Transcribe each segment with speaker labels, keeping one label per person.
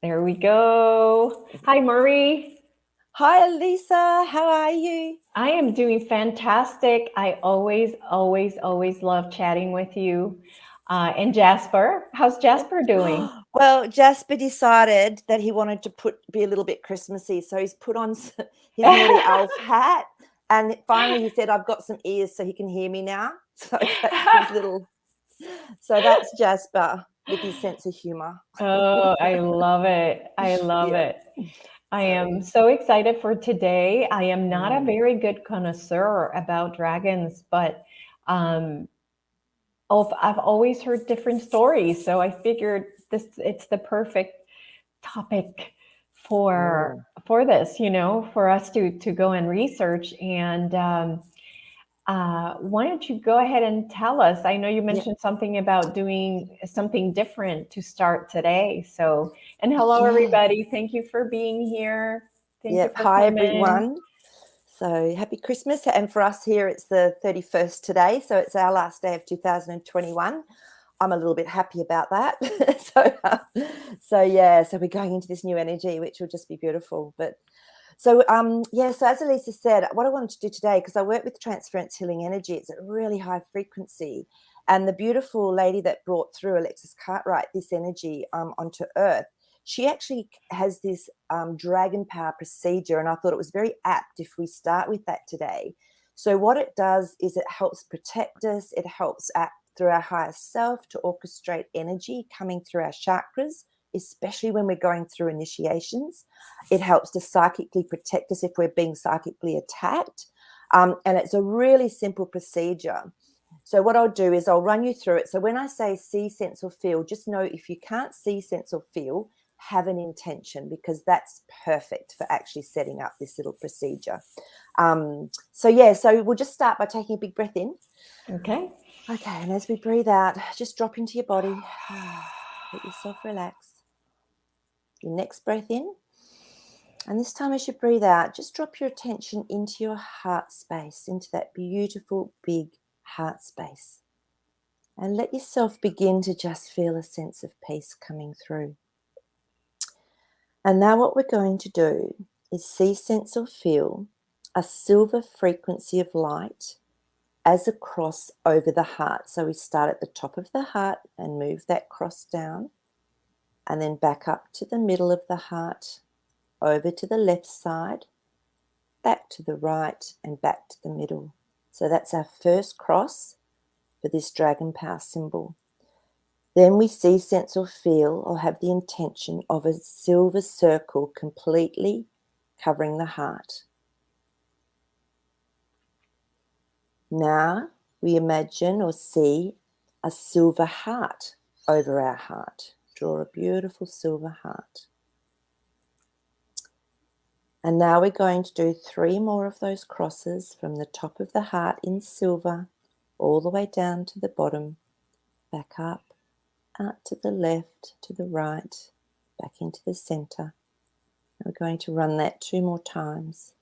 Speaker 1: There we go. Hi, Maree.
Speaker 2: Hi, Elisa. How are you?
Speaker 1: I am doing fantastic. I always love chatting with you. And Jasper, how's Jasper doing?
Speaker 2: Well, Jasper decided that he wanted to be a little bit Christmassy, so he's put on his naughty elf hat, and finally he said, "I've got some ears, so he can hear me now." So that's his little. So that's Jasper with his sense of humor.
Speaker 1: Oh, I love it. I love
Speaker 2: Yeah.
Speaker 1: it. I am
Speaker 2: So.
Speaker 1: so excited for today. I am not a
Speaker 2: Mm,
Speaker 1: very good connoisseur about dragons, but um, I've always heard different stories. So I figured it's the perfect topic
Speaker 2: mm.
Speaker 1: for this, for us to go and research. And why don't you go ahead and tell us? I know you
Speaker 2: Yeah.
Speaker 1: mentioned something about doing something different to start today. So, and hello,
Speaker 2: Yeah.
Speaker 1: everybody. Thank you for being here. Thank you
Speaker 2: Yep.
Speaker 1: for
Speaker 2: Hi,
Speaker 1: coming.
Speaker 2: everyone. So happy Christmas. And for us here, it's the 31st today. So it's our last day of 2021. I'm a little bit happy about that. so yeah, so we're going into this new energy, which will just be beautiful. But yeah, so as Elisa said, what I wanted to do today, because I work with transference healing energy, it's at a really high frequency. And the beautiful lady that brought through, Alexis Cartwright, this energy onto Earth, she actually has this dragon power procedure, and I thought it was very apt if we start with that today. So what it does is it helps protect us. It helps act through our higher self to orchestrate energy coming through our chakras, especially when we're going through initiations. It helps to psychically protect us if we're being psychically attacked. And it's a really simple procedure. So what I'll do is I'll run you through it. So when I say see, sense, or feel, just know if you can't see, sense, or feel, have an intention, because that's perfect for actually setting up this little procedure. So we'll just start by taking a big breath in.
Speaker 1: Okay.
Speaker 2: Okay, and as we breathe out, just drop into your body. Let yourself relax. Your next breath in. And this time as you breathe out, just drop your attention into your heart space, into that beautiful, big heart space. And let yourself begin to just feel a sense of peace coming through. And now what we're going to do is see, sense, or feel a silver frequency of light as a cross over the heart. So we start at the top of the heart and move that cross down, and then back up to the middle of the heart, over to the left side, back to the right, and back to the middle. So that's our first cross for this dragon power symbol. Then we see, sense, or feel, or have the intention of a silver circle completely covering the heart. Now we imagine or see a silver heart over our heart. Draw a beautiful silver heart. And now we're going to do 3 more of those crosses from the top of the heart in silver all the way down to the bottom, back up, out to the left, to the right, back into the center. We're going to run that 2 more times.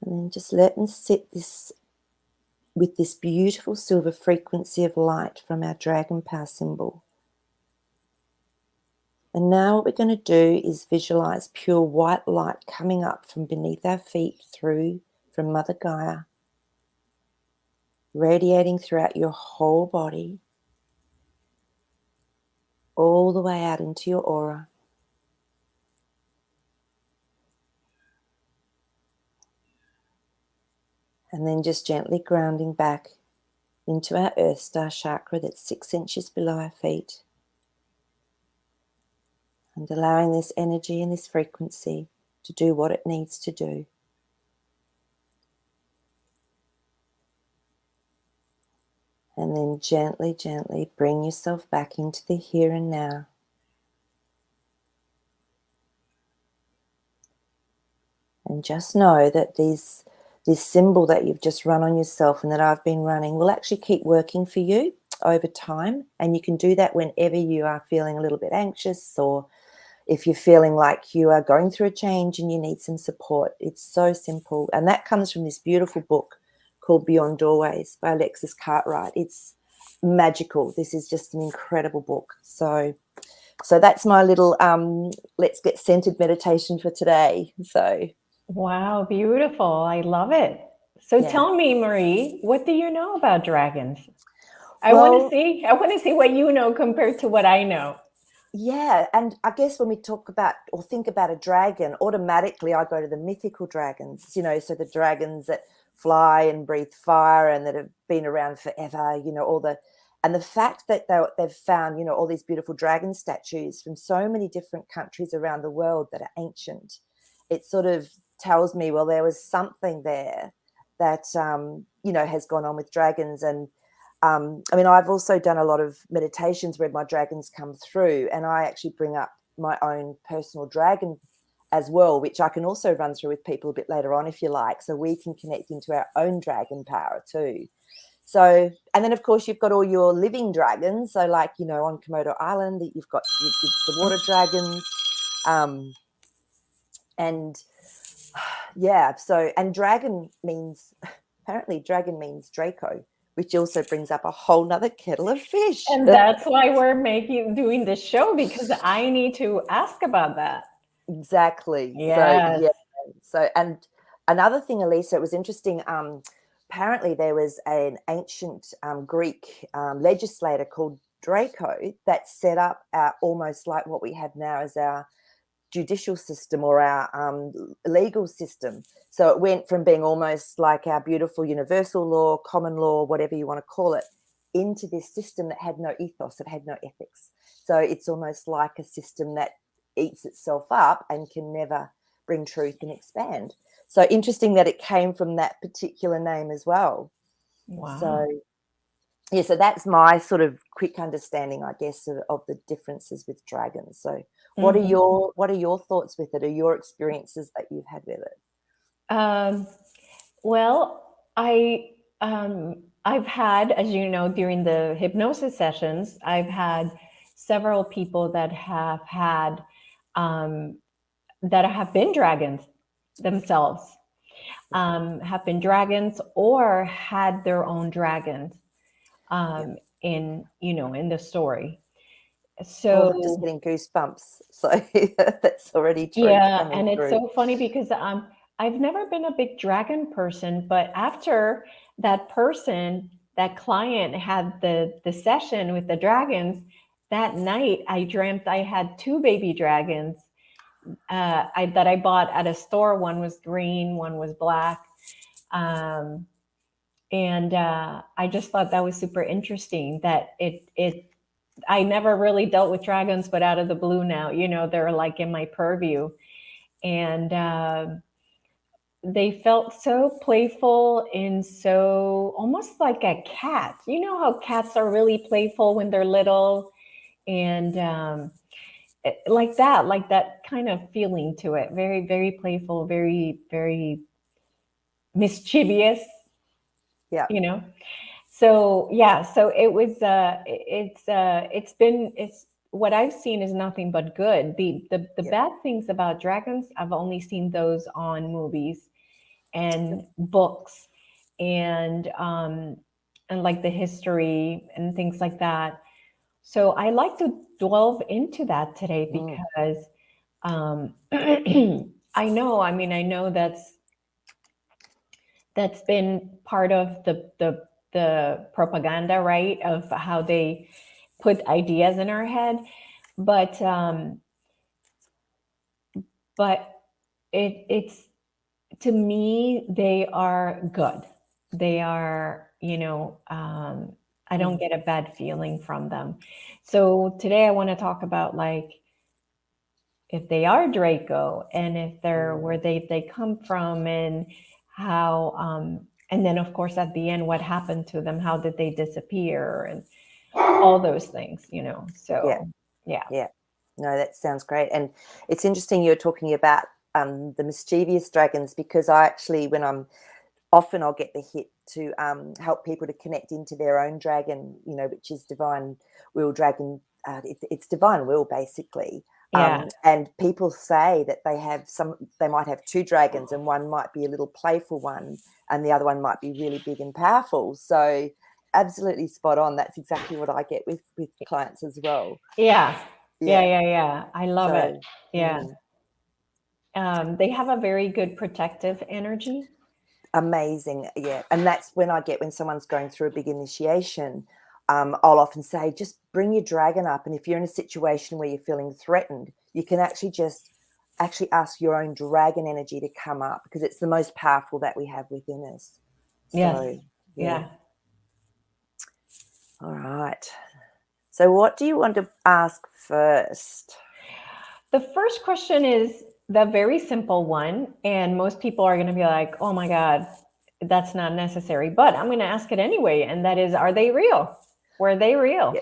Speaker 2: And then just let and sit this with this beautiful silver frequency of light from our dragon power symbol. And now what we're going to do is visualize pure white light coming up from beneath our feet through from Mother Gaia, radiating throughout your whole body, all the way out into your aura. And then just gently grounding back into our Earth Star chakra that's 6 inches below our feet. And allowing this energy and this frequency to do what it needs to do. And then gently, gently bring yourself back into the here and now. And just know that this symbol that you've just run on yourself and that I've been running will actually keep working for you over time. And you can do that whenever you are feeling a little bit anxious, or if you're feeling like you are going through a change and you need some support. It's so simple. And that comes from this beautiful book called Beyond Doorways by Alexis Cartwright. It's magical. This is just an incredible book. So that's my little let's get centered meditation for today. So
Speaker 1: Wow, beautiful. I love it. So
Speaker 2: yeah.
Speaker 1: tell me, Maree, what do you know about dragons? I
Speaker 2: Well,
Speaker 1: want to see what you know compared to what I know.
Speaker 2: yeah, and I guess when we talk about or think about a dragon, automatically I go to the mythical dragons, so the dragons that fly and breathe fire and that have been around forever, and the fact that they've found, all these beautiful dragon statues from so many different countries around the world that are ancient, it sort of tells me, well, there was something there that, has gone on with dragons. And I've also done a lot of meditations where my dragons come through, and I actually bring up my own personal dragon as well, which I can also run through with people a bit later on if you like, so we can connect into our own dragon power too. So, and then of course you've got all your living dragons. So like, on Komodo Island, that you've got the water dragons, and yeah. So, and apparently dragon means Draco, which also brings up a whole nother kettle of fish.
Speaker 1: And that's why we're doing this show, because I need to ask about that.
Speaker 2: Exactly.
Speaker 1: Yes.
Speaker 2: So yeah. So, and another thing, Elisa, it was interesting. Apparently there was an ancient Greek legislator called Draco that set up almost like what we have now as our judicial system or our legal system. So it went from being almost like our beautiful universal law, common law, whatever you want to call it, into this system that had no ethos, it had no ethics. So it's almost like a system that eats itself up and can never bring truth and expand. So interesting that it came from that particular name as well.
Speaker 1: Wow.
Speaker 2: So yeah, so that's my sort of quick understanding, I guess, of the differences with dragons. So what are your thoughts with it, or your experiences that you've had with it?
Speaker 1: Well, I've had, as you know, during the hypnosis sessions, I've had several people that have had that have been dragons themselves, have been dragons or had their own dragons in the story. So
Speaker 2: I'm just getting goosebumps. So that's already truth
Speaker 1: yeah,
Speaker 2: coming
Speaker 1: and it's
Speaker 2: through.
Speaker 1: so funny because I've never been a big dragon person, but after that client had the session with the dragons, that night I dreamt I had two baby dragons that I bought at a store. One was green, one was black. And I just thought that was super interesting that I never really dealt with dragons, but out of the blue now, they're like in my purview. And they felt so playful and so almost like a cat. You know how cats are really playful when they're little, and like that kind of feeling to it. Very, very playful, very, very mischievous.
Speaker 2: Yeah.
Speaker 1: So yeah, so it was it's what I've seen is nothing but good. The bad things about dragons, I've only seen those on movies and books, and like the history and things like that. So I like to delve into that today because I know that's been part of the propaganda, right? Of how they put ideas in our head, but it's to me they are good. They are, I don't get a bad feeling from them. So today I want to talk about like if they are Draco and if they're where they come from and how and then of course at the end what happened to them, how did they disappear and all those things, so
Speaker 2: Yeah. No, that sounds great. And it's interesting you're talking about the mischievous dragons, because I actually, when I'll get the hit to help people to connect into their own dragon, which is divine will dragon. It's divine will, basically.
Speaker 1: Yeah.
Speaker 2: And people say that they might have two dragons, and one might be a little playful one, and the other one might be really big and powerful. So absolutely spot on. That's exactly what I get with clients as well.
Speaker 1: Yeah. Yeah.
Speaker 2: Yeah.
Speaker 1: Yeah. Yeah. I love it.
Speaker 2: So,
Speaker 1: Yeah. They have a very good protective energy.
Speaker 2: amazing. Yeah. And that's when someone's going through a big initiation, I'll often say, just bring your dragon up. And if you're in a situation where you're feeling threatened, you can actually ask your own dragon energy to come up, because it's the most powerful that we have within us.
Speaker 1: Yes.
Speaker 2: So,
Speaker 1: Yeah.
Speaker 2: All right. So what do you want to ask first?
Speaker 1: The first question is the very simple one. And most people are going to be like, oh my God, that's not necessary. But I'm going to ask it anyway. And that is, are they real? Were they real?
Speaker 2: Yeah,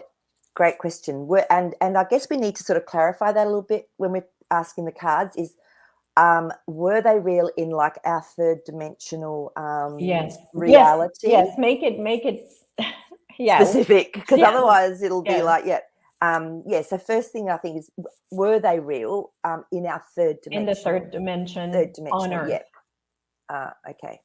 Speaker 2: great question. And I guess we need to sort of clarify that a little bit when we're asking the cards is, were they real in like our third dimensional
Speaker 1: Yes.
Speaker 2: reality?
Speaker 1: Yes. Make it yeah.
Speaker 2: Specific, because
Speaker 1: Yeah.
Speaker 2: otherwise it'll be
Speaker 1: Yeah.
Speaker 2: like, so first thing I think is, were they real in our third dimension?
Speaker 1: In the third dimension.
Speaker 2: Third dimensional,
Speaker 1: On Earth.
Speaker 2: yeah. Okay.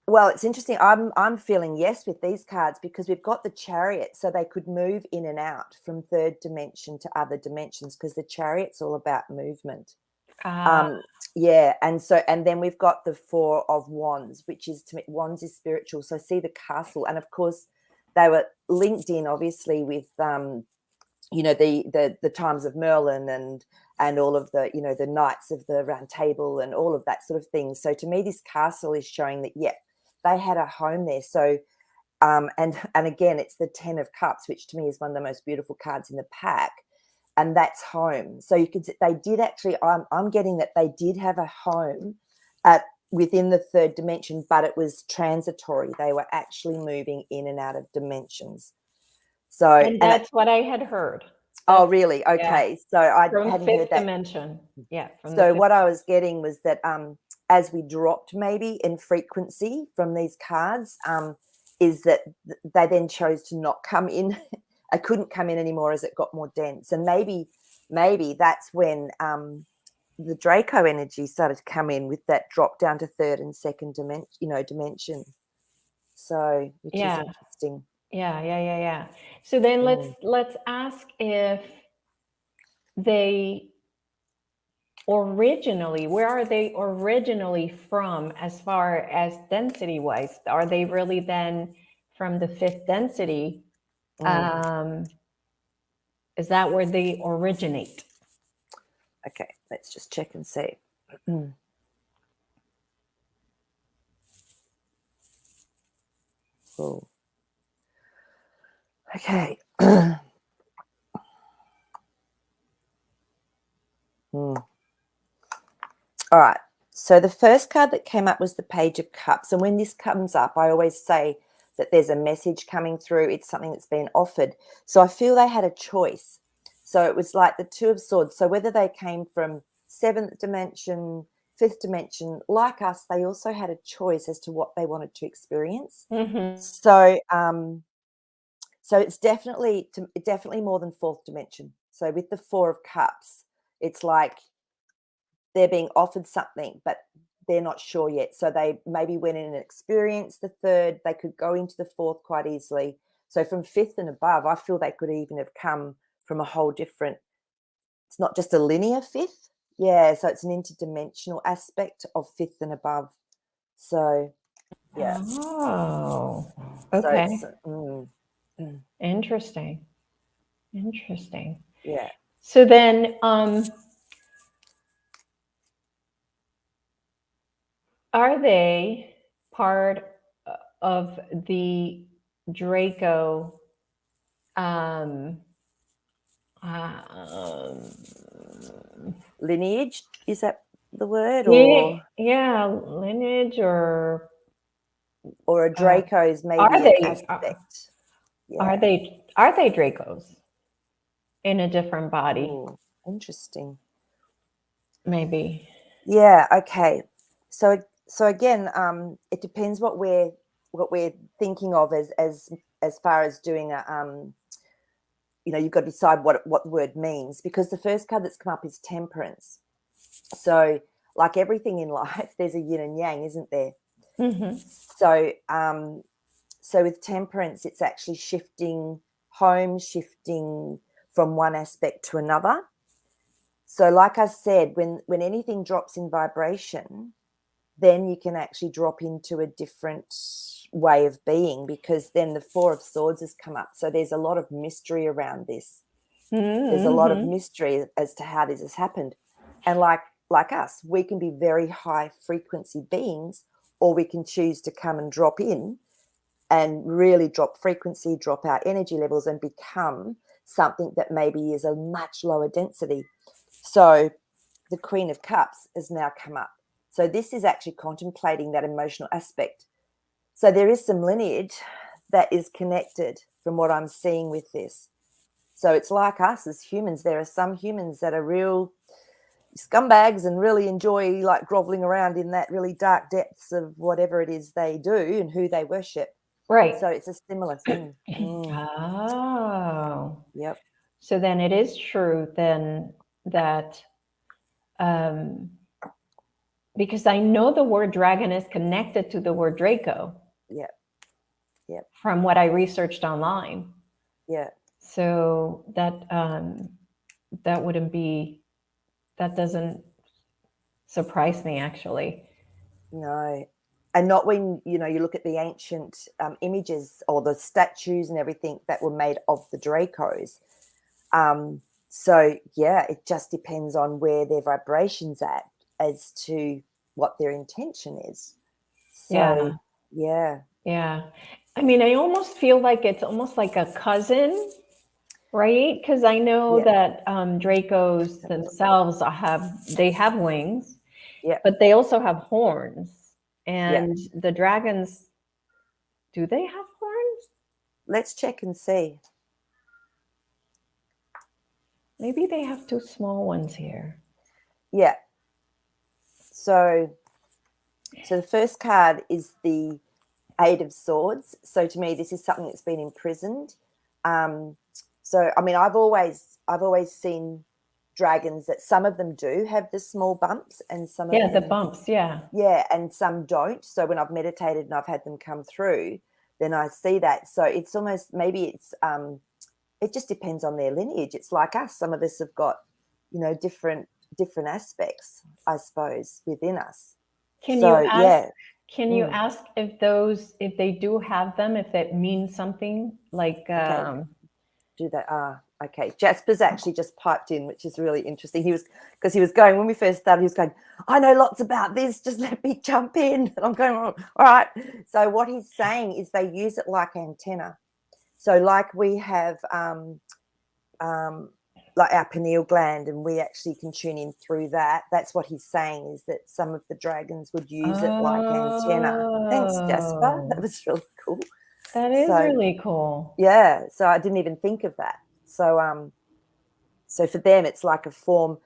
Speaker 2: Well, it's interesting. I'm feeling yes with these cards, because we've got the Chariot, so they could move in and out from third dimension to other dimensions, because the Chariot's all about movement. Yeah, and then we've got the Four of Wands, which is, to me, Wands is spiritual. So see the castle, and of course they were linked in, obviously, with the times of Merlin and all of the the knights of the Round Table and all of that sort of thing. So to me, this castle is showing that they had a home there. So and again, it's the 10 of Cups, which to me is one of the most beautiful cards in the pack. And that's home. So they did actually, I'm getting that they did have a home within the third dimension, but it was transitory. They were actually moving in and out of dimensions. So,
Speaker 1: and that's what I had heard.
Speaker 2: Oh, really? Okay.
Speaker 1: Yeah.
Speaker 2: So I
Speaker 1: From
Speaker 2: hadn't
Speaker 1: fifth
Speaker 2: heard that.
Speaker 1: dimension. Yeah.
Speaker 2: So what I was getting was that as we dropped maybe in frequency from these cards, is that they then chose to not come in. I couldn't come in anymore as it got more dense. And maybe that's when the Draco energy started to come in, with that drop down to third and second dimension. So, which is interesting.
Speaker 1: Yeah. So then let's ask if they where are they originally from, as far as density wise? Are they really then from the fifth density? Is that where they originate?
Speaker 2: Okay, let's just check and see. Cool. Okay. All right. So the first card that came up was the Page of Cups. And when this comes up, I always say that there's a message coming through. It's something that's been offered. So I feel they had a choice. So it was like the Two of Swords. So whether they came from seventh dimension, fifth dimension, like us, they also had a choice as to what they wanted to experience. So so it's definitely more than fourth dimension. So with the Four of Cups, it's like they're being offered something, but they're not sure yet. So they maybe went in and experienced the third. They could go into the fourth quite easily. So from fifth and above, I feel they could even have come from a whole different, it's not just a linear fifth. Yeah, so it's an interdimensional aspect of fifth and above. So, yeah.
Speaker 1: Oh, okay.
Speaker 2: So
Speaker 1: Interesting.
Speaker 2: Yeah.
Speaker 1: So then, are they part of the Draco
Speaker 2: lineage? Is that the word?
Speaker 1: Yeah, lineage or
Speaker 2: a Draco's maybe
Speaker 1: are
Speaker 2: an
Speaker 1: they
Speaker 2: aspect?
Speaker 1: are they Dracos in a different body?
Speaker 2: Ooh, interesting.
Speaker 1: Maybe.
Speaker 2: Yeah. Okay. So again, it depends what we're thinking of as far as doing you've got to decide what the word means, because the first card that's come up is temperance. So like everything in life, there's a yin and yang, isn't there?
Speaker 1: Mm-hmm.
Speaker 2: So with temperance, it's actually shifting home, shifting from one aspect to another. So like I said, when anything drops in vibration, then you can actually drop into a different way of being, because then the Four of Swords has come up. So there's a lot of mystery around this.
Speaker 1: Mm-hmm.
Speaker 2: There's a lot of mystery as to how this has happened. And like us, we can be very high frequency beings, or we can choose to come and drop in and really drop frequency, drop our energy levels, and become something that maybe is a much lower density. So the Queen of Cups has now come up. So this is actually contemplating that emotional aspect. So there is some lineage that is connected from what I'm seeing with this. So it's like us as humans. There are some humans that are real scumbags and really enjoy like groveling around in that really dark depths of whatever it is they do and who they worship.
Speaker 1: Right.
Speaker 2: So it's a similar thing.
Speaker 1: Oh.
Speaker 2: Yep.
Speaker 1: So then it is true then that because I know the word dragon is connected to the word Draco.
Speaker 2: Yep. Yep.
Speaker 1: From what I researched online.
Speaker 2: Yeah.
Speaker 1: So that that doesn't surprise me actually.
Speaker 2: No. And not when, you look at the ancient images or the statues and everything that were made of the Dracos. So, yeah, it just depends on where their vibration's at as to what their intention is. So, yeah.
Speaker 1: Yeah. I mean, I almost feel like it's almost like a cousin, right? Because I know that Dracos themselves have wings, but they also have horns. And the dragons, do they have horns?
Speaker 2: Let's check and see.
Speaker 1: Maybe they have two small ones here.
Speaker 2: Yeah. So the first card is the Eight of Swords. So to me, this is something that's been imprisoned. So I mean, I've always seen dragons that some of them do have the small bumps, and some of them,
Speaker 1: the bumps,
Speaker 2: and some don't. So when I've meditated and I've had them come through, then I see that. So it's almost, maybe it's it just depends on their lineage. It's like us. Some of us have got, different aspects, I suppose, within us.
Speaker 1: Can you ask if they do have them, if it means something like
Speaker 2: do that? Okay. Jasper's actually just piped in, which is really interesting. He was going, when we first started, he was going, I know lots about this, just let me jump in. And I'm going, all right. So what he's saying is they use it like antenna. So like we have like our pineal gland, and we actually can tune in through that. That's what he's saying, is that some of the dragons would use it like antenna. Thanks, Jasper. That was really cool.
Speaker 1: That is really cool.
Speaker 2: Yeah. So I didn't even think of that. So so for them, it's like a form.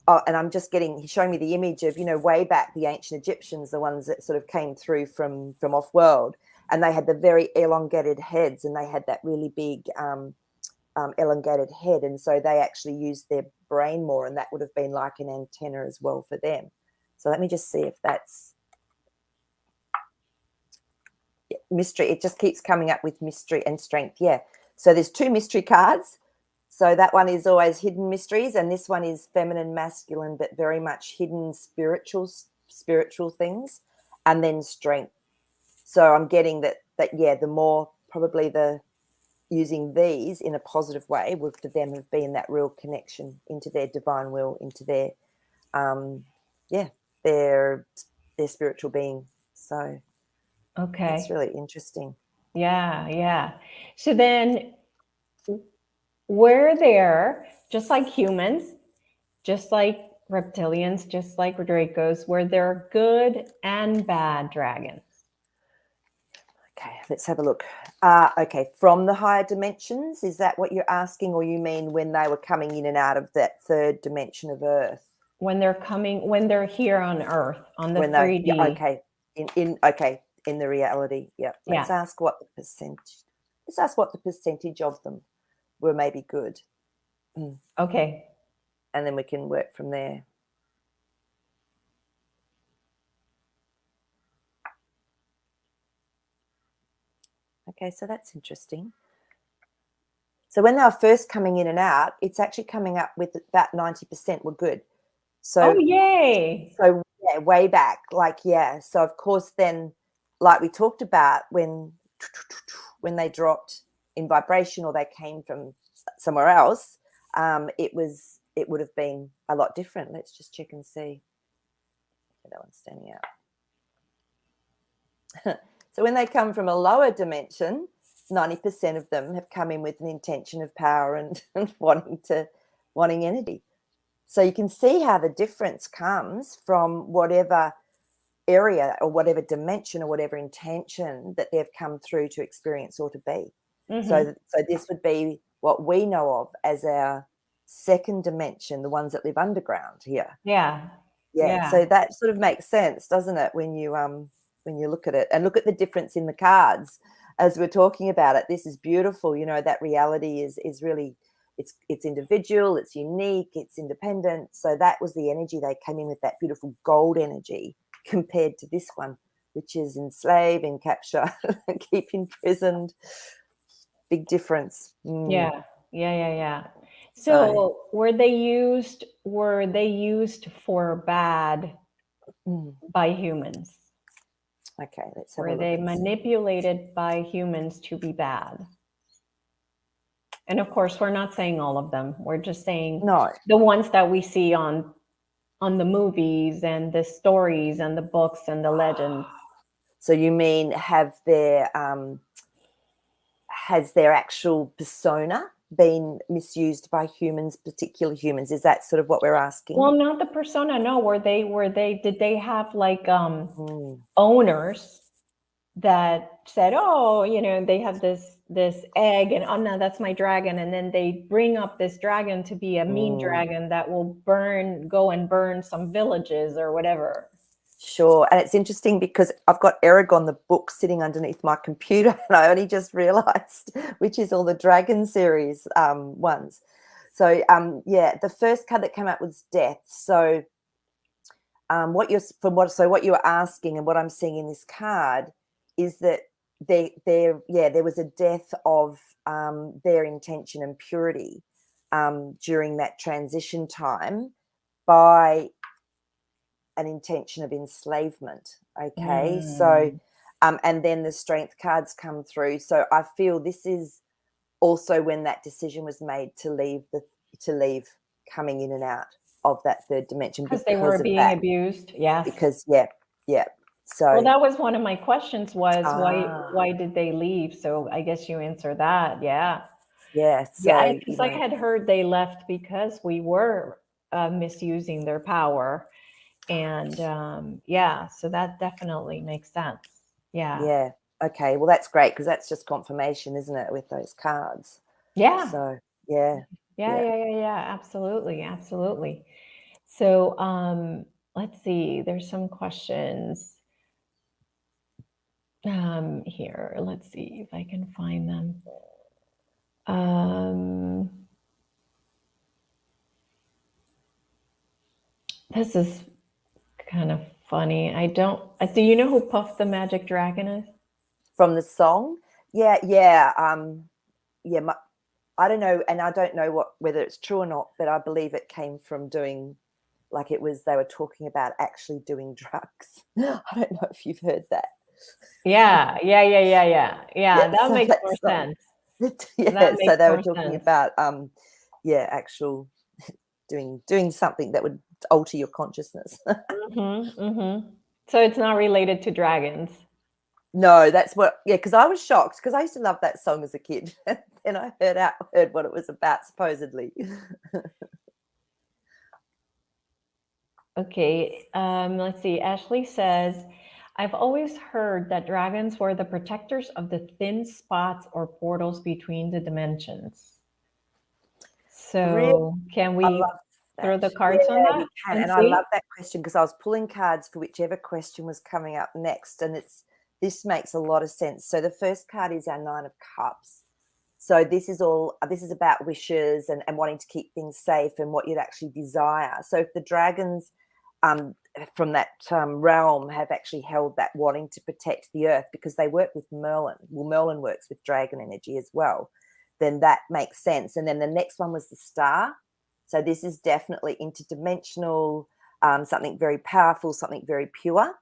Speaker 2: And I'm just he's showing me the image of, way back, the ancient Egyptians, the ones that sort of came through from off-world, and they had the very elongated heads, and they had that really big elongated head. And so they actually used their brain more, and that would have been like an antenna as well for them. So let me just see if that's mystery. It just keeps coming up with mystery and strength. Yeah. So there's two mystery cards. So that one is always hidden mysteries, and this one is feminine, masculine, but very much hidden spiritual things, and then strength. So I'm getting that the more probably the using these in a positive way would for them have been that real connection into their divine will, into their their spiritual being. So
Speaker 1: okay,
Speaker 2: it's really interesting.
Speaker 1: Yeah. So then we're there, just like humans, just like reptilians, just like Dracos, where there are good and bad dragons.
Speaker 2: Okay, let's have a look. Okay, from the higher dimensions, is that what you're asking, or you mean when they were coming in and out of that third dimension of Earth?
Speaker 1: When they're here on Earth, on the 3D.
Speaker 2: Yeah, okay, in the reality, yeah. Let's ask what the percentage of them were maybe good.
Speaker 1: Okay.
Speaker 2: And then we can work from there. Okay, so that's interesting. So when they were first coming in and out, it's actually coming up with about 90% were good. So,
Speaker 1: Oh, yay.
Speaker 2: So yeah, way back, like, yeah. So of course then, like we talked about, when they dropped in vibration or they came from somewhere else, it would have been a lot different. Let's just check and see. That one's standing out. So when they come from a lower dimension, 90% of them have come in with an intention of power and wanting energy. So you can see how the difference comes from whatever area or whatever dimension or whatever intention that they've come through to experience or to be. So this would be what we know of as our second dimension, the ones that live underground here.
Speaker 1: Yeah.
Speaker 2: So that sort of makes sense, doesn't it, when you look at it and look at the difference in the cards as we're talking about it. This is beautiful. You know, that reality is really, it's individual, it's unique, it's independent. So that was the energy they came in with, that beautiful gold energy, compared to this one, which is enslave, encapture, keep imprisoned. Big difference.
Speaker 1: Yeah. So were they used for bad by humans?
Speaker 2: Okay, let's have a
Speaker 1: Were
Speaker 2: look.
Speaker 1: they manipulated by humans to be bad? And of course, we're not saying all of them. We're just saying the ones that we see on the movies and the stories and the books and the legends.
Speaker 2: So you mean has their actual persona been misused by humans, particular humans? Is that sort of what we're asking?
Speaker 1: Well, not the persona. No, did they have like owners that said, oh, you know, they have this egg and, oh no, that's my dragon, and then they bring up this dragon to be a mean dragon that will go and burn some villages or whatever.
Speaker 2: Sure. And it's interesting because I've got Aragon, the book, sitting underneath my computer, and I only just realized which is all the Dragon series ones. So the first card that came out was Death. So what you were asking and what I'm seeing in this card is that there was a death of their intention and purity during that transition time by an intention of enslavement. Okay. So and then the strength cards come through. So I feel this is also when that decision was made to leave coming in and out of that third dimension
Speaker 1: because they were being abused. Yes.
Speaker 2: Because so
Speaker 1: well, that was one of my questions was why did they leave? So I guess you answered that. So because I had heard they left because we were misusing their power, and so that definitely makes sense.
Speaker 2: Okay, well, that's great because that's just confirmation, isn't it, with those cards? So
Speaker 1: absolutely. So let's see, there's some questions here. Let's see if I can find them. This is kind of funny. Do you know who Puff the Magic Dragon is?
Speaker 2: From the song? I don't know, and I don't know whether it's true or not, but I believe it came from doing, like, they were talking about actually doing drugs. I don't know if you've heard that.
Speaker 1: Yeah. That makes more sense.
Speaker 2: So they were talking about actual doing something that would alter your consciousness.
Speaker 1: So it's not related to dragons.
Speaker 2: No, that's what. Yeah, because I was shocked because I used to love that song as a kid, and I heard what it was about, supposedly.
Speaker 1: Okay, let's see. Ashley says, I've always heard that dragons were the protectors of the thin spots or portals between the dimensions. So can we throw the cards on that?
Speaker 2: We can. And I love that question because I was pulling cards for whichever question was coming up next, and this makes a lot of sense. So the first card is our Nine of Cups. So this is about wishes and wanting to keep things safe and what you'd actually desire. So if the dragons from that realm have actually held that wanting to protect the earth, because they work with Merlin. Well, Merlin works with dragon energy as well. Then that makes sense. And then the next one was the star. So this is definitely interdimensional, something very powerful, something very pure.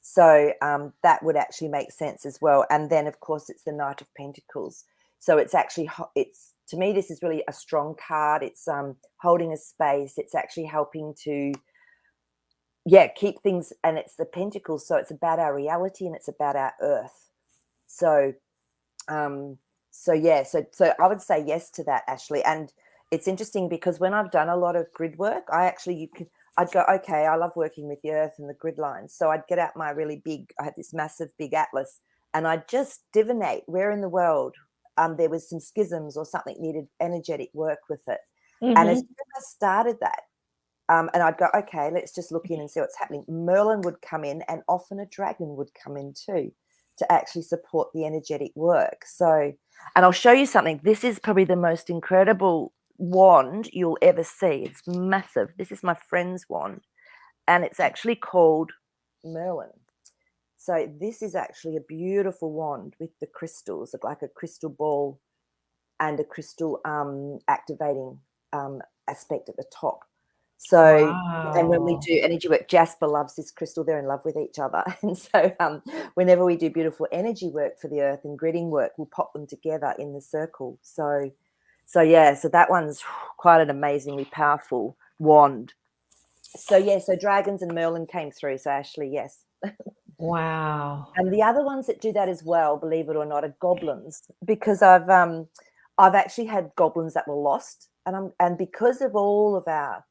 Speaker 2: So that would actually make sense as well. And then, of course, it's the Knight of Pentacles. So it's actually, to me, this is really a strong card. It's holding a space. It's actually helping to, keep things, and it's the Pentacles. So it's about our reality and it's about our earth. So, so I would say yes to that, Ashley. And it's interesting because when I've done a lot of grid work, I'd go, okay, I love working with the earth and the grid lines. So I'd get out my I had this massive big atlas, and I'd just divinate where in the world there was some schisms or something needed energetic work with it. And as soon as I started that, and I'd go, okay, let's just look in and see what's happening. Merlin would come in, and often a dragon would come in too to actually support the energetic work. So, and I'll show you something. This is probably the most incredible wand you'll ever see. It's massive. This is my friend's wand, and it's actually called Merlin. So this is actually a beautiful wand with the crystals, like a crystal ball and a crystal activating aspect at the top. So, and when we do energy work, Jasper loves this crystal. They're in love with each other. And so whenever we do beautiful energy work for the earth and gridding work, we'll pop them together in the circle. So that one's quite an amazingly powerful wand. So dragons and Merlin came through. So Ashley, yes.
Speaker 1: Wow.
Speaker 2: And the other ones that do that as well, believe it or not, are goblins, because I've actually had goblins that were lost, and because of all of our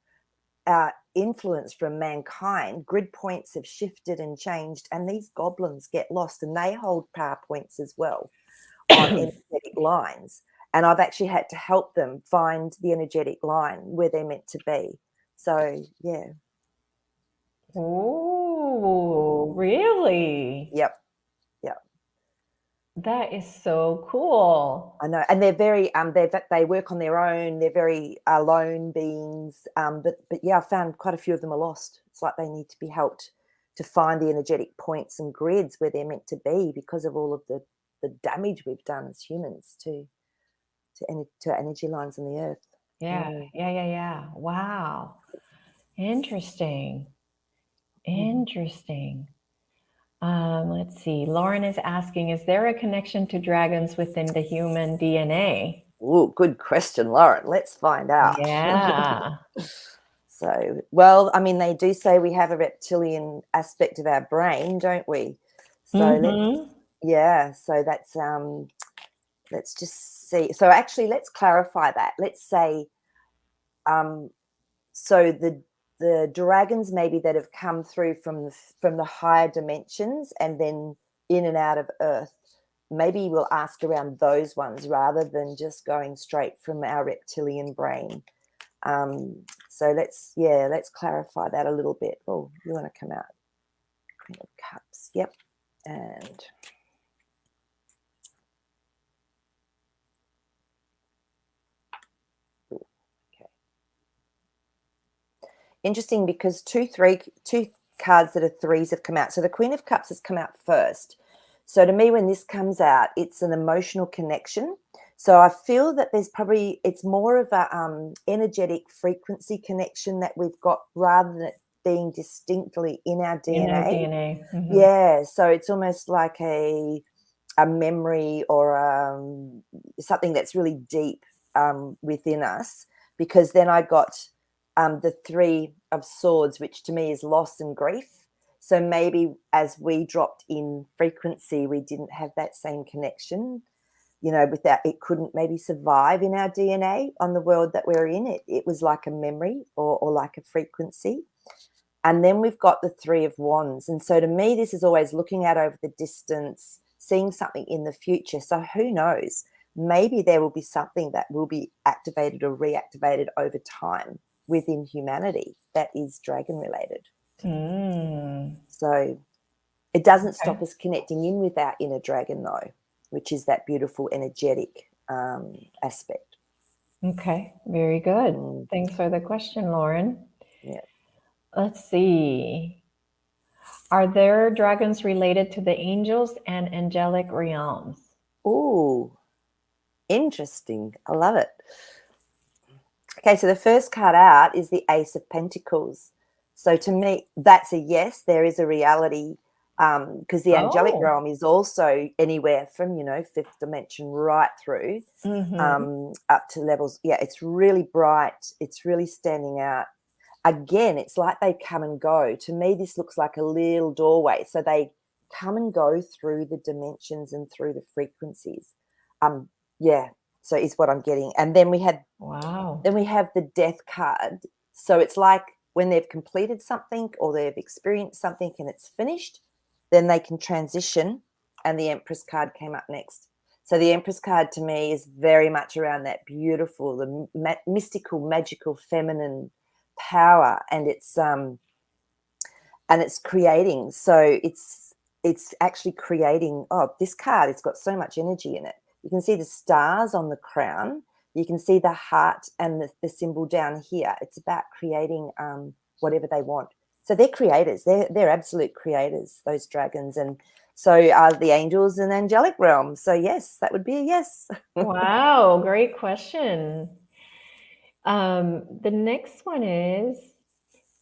Speaker 2: influence from mankind, grid points have shifted and changed, and these goblins get lost, and they hold power points as well on energetic lines. And I've actually had to help them find the energetic line where they're meant to be. So, yeah.
Speaker 1: Oh, really?
Speaker 2: Yep.
Speaker 1: That is so cool.
Speaker 2: I know. And they're very, they work on their own. They're very alone beings. But yeah, I found quite a few of them are lost. It's like they need to be helped to find the energetic points and grids where they're meant to be because of all of the damage we've done as humans to energy lines in the earth.
Speaker 1: Yeah. Wow. Interesting. Let's see. Lauren is asking, is there a connection to dragons within the human DNA?
Speaker 2: Oh, good question, Lauren. Let's find out.
Speaker 1: Yeah.
Speaker 2: So, well, I mean, they do say we have a reptilian aspect of our brain, don't we? So so that's let's just see. So actually, let's clarify that. Let's say, so the dragons maybe that have come through from the higher dimensions and then in and out of Earth. Maybe we'll ask around those ones rather than just going straight from our reptilian brain. So let's clarify that a little bit. Oh, you want to come out? Queen of Cups. Yep. And okay. Interesting, because two cards that are threes have come out. So the Queen of Cups has come out first. So to me, when this comes out, it's an emotional connection. So I feel that it's more of a energetic frequency connection that we've got rather than it being distinctly in our DNA. Yeah, so it's almost like a memory or something that's really deep within us, because then I got the Three of Swords, which to me is loss and grief. So maybe as we dropped in frequency, we didn't have that same connection, with that. It couldn't maybe survive in our DNA on the world that we're in. It was like a memory or like a frequency. And then we've got the Three of Wands. And so to me, this is always looking out over the distance, seeing something in the future. So who knows? Maybe there will be something that will be activated or reactivated over time within humanity that is dragon related. So it doesn't stop us connecting in with our inner dragon, though, which is that beautiful energetic aspect.
Speaker 1: Okay, very good.
Speaker 2: Mm,
Speaker 1: Thanks for the question, Lauren.
Speaker 2: yeah.
Speaker 1: Let's see. Are there dragons related to the angels and angelic realms?
Speaker 2: Ooh, interesting. I love it. Okay, so the first card out is the Ace of Pentacles. So to me, that's a yes. There is a reality because the angelic
Speaker 1: Oh.
Speaker 2: realm is also anywhere from, fifth dimension right through up to levels. Yeah, it's really bright. It's really standing out. Again, it's like they come and go. To me, this looks like a little doorway. So they come and go through the dimensions and through the frequencies. Yeah, so is what I'm getting. And then we have the Death card. So it's like when they've completed something or they've experienced something and it's finished, then they can transition. And the Empress card came up next. So the Empress card to me is very much around that beautiful, the mystical, magical, feminine power, and it's creating. So it's actually creating. Oh, this card, it's got so much energy in it. You can see the stars on the crown. You can see the heart and the symbol down here. It's about creating whatever they want. So they're creators. They're absolute creators, those dragons. And so are the angels and angelic realm. So yes, that would be a yes.
Speaker 1: Wow, great question. The next one is,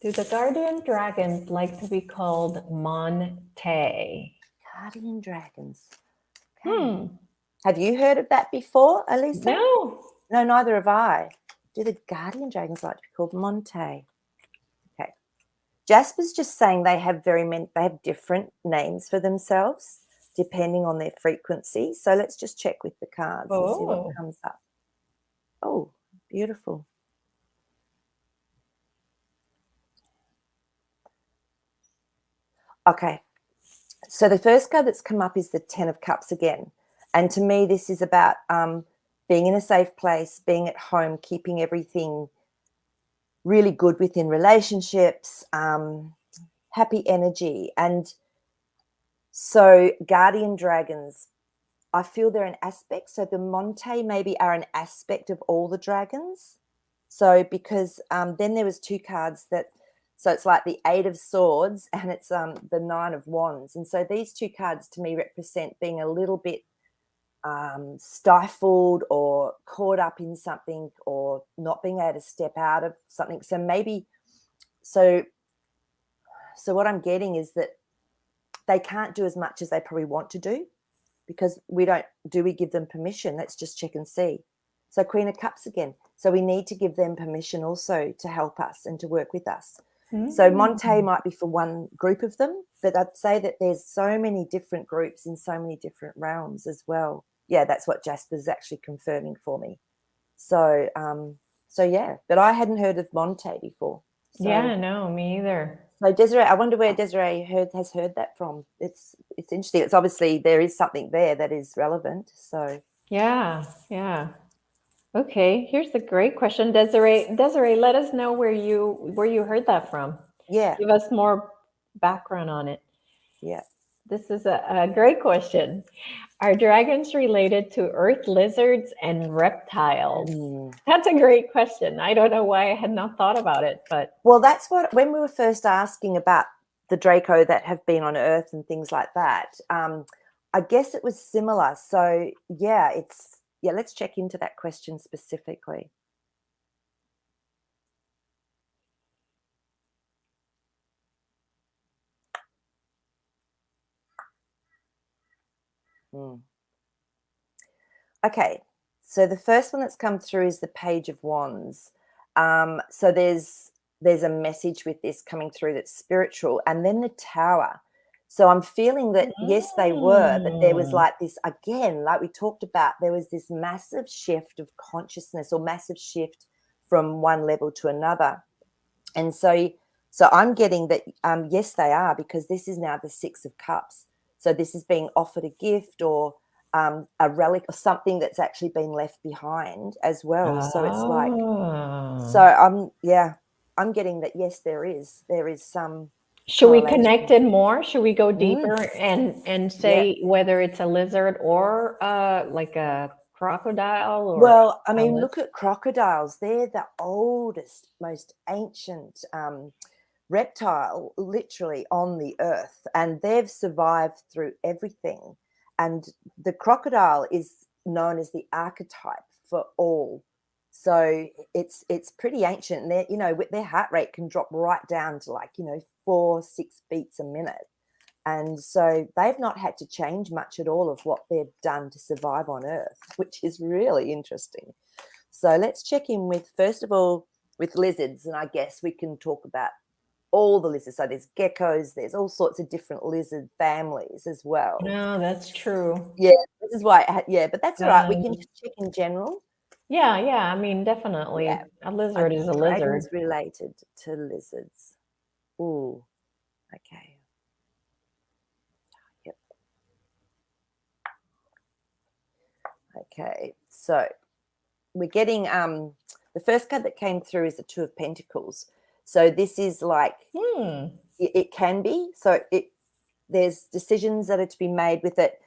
Speaker 1: do the guardian dragons like to be called Monte?
Speaker 2: Guardian dragons.
Speaker 1: Okay.
Speaker 2: Have you heard of that before, Elisa?
Speaker 1: No.
Speaker 2: No, neither have I. Do the guardian dragons like to be called Monte? Okay. Jasper's just saying they have different names for themselves depending on their frequency. So let's just check with the cards and see what comes up. Oh, beautiful. Okay. So the first card that's come up is the Ten of Cups again. And to me, this is about being in a safe place, being at home, keeping everything really good within relationships, happy energy. And so guardian dragons, I feel they're an aspect. So the Monte maybe are an aspect of all the dragons. So because then there was two cards so it's like the Eight of Swords and it's the Nine of Wands. And so these two cards to me represent being a little bit stifled or caught up in something or not being able to step out of something. So maybe, so what I'm getting is that they can't do as much as they probably want to do because we give them permission? Let's just check and see. So Queen of Cups again. So we need to give them permission also to help us and to work with us. So Monte might be for one group of them, but I'd say that there's so many different groups in so many different realms as well. Yeah, that's what Jasper's actually confirming for me. So, yeah, but I hadn't heard of Monte before. So,
Speaker 1: yeah, no, me either.
Speaker 2: So Desiree, I wonder where Desiree has heard that from. It's interesting. It's obviously there is something there that is relevant. So
Speaker 1: yeah. Okay, here's a great question, Desiree. Desiree, let us know where you heard that from.
Speaker 2: Yeah.
Speaker 1: Give us more background on it.
Speaker 2: Yeah.
Speaker 1: This is a great question. Are dragons related to earth lizards and reptiles? That's a great question. I don't know why I had not thought about it, but
Speaker 2: well, that's what when we were first asking about the Draco that have been on Earth and things like that. I guess it was similar. So yeah, let's check into that question specifically. Okay, so the first one that's come through is the Page of Wands. So there's a message with this coming through that's spiritual, and then the Tower. So I'm feeling that yes, they were, but there was like this again, like we talked about, there was this massive shift of consciousness or massive shift from one level to another, and so I'm getting that yes, they are, because this is now the Six of Cups. So this is being offered a gift or a relic or something that's actually been left behind as well. So it's like, I'm getting that yes, there is some.
Speaker 1: Should we connect it more? Should we go deeper and say whether it's a lizard or like a crocodile or
Speaker 2: Well, I mean,
Speaker 1: Alice?
Speaker 2: look at crocodiles. They're the oldest, most ancient reptile literally on the earth, and they've survived through everything. And the crocodile is known as the archetype for all. So it's pretty ancient. And they're, with their heart rate can drop right down to 4-6 beats a minute. And so they've not had to change much at all of what they've done to survive on Earth, which is really interesting. So let's check in with, first of all, with lizards. And I guess we can talk about all the lizards. So there's geckos, there's all sorts of different lizard families as well.
Speaker 1: No, that's true.
Speaker 2: Yeah, this is why, but that's all right. We can just check in general.
Speaker 1: Yeah, I mean, definitely.
Speaker 2: Yeah.
Speaker 1: A lizard is a lizard.
Speaker 2: Dragons related to lizards. Ooh, okay. Yep. Okay, so we're getting the first card that came through is the Two of Pentacles. So this is like it can be. So there's decisions that are to be made with it.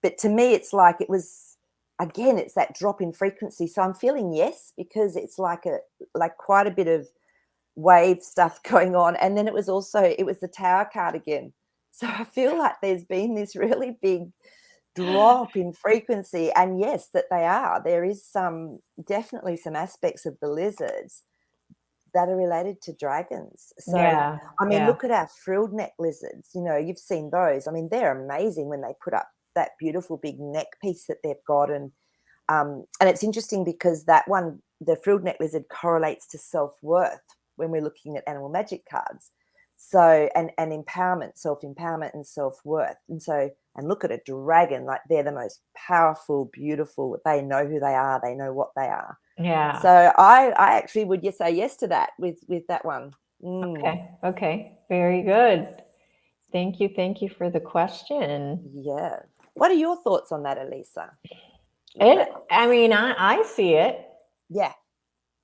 Speaker 2: But to me, it's like it was, again, it's that drop in frequency. So I'm feeling yes, because it's like quite a bit of wave stuff going on. And then it was the Tower card again. So I feel like there's been this really big drop in frequency. And yes, that they are. There is definitely some aspects of the lizards that are related to dragons. So,
Speaker 1: Yeah,
Speaker 2: I mean,
Speaker 1: yeah.
Speaker 2: look at our frilled neck lizards. You've seen those. I mean, they're amazing when they put up that beautiful big neck piece that they've got. And it's interesting because that one, the frilled neck lizard, correlates to self-worth when we're looking at animal magic cards. So, and empowerment, self-empowerment and self-worth. And look at a dragon, like they're the most powerful, beautiful. They know who they are. They know what they are.
Speaker 1: Yeah.
Speaker 2: So I actually would just say yes to that with that one.
Speaker 1: Okay. Very good. Thank you for the question.
Speaker 2: Yeah. What are your thoughts on that, Elisa?
Speaker 1: I mean, I see it.
Speaker 2: Yeah.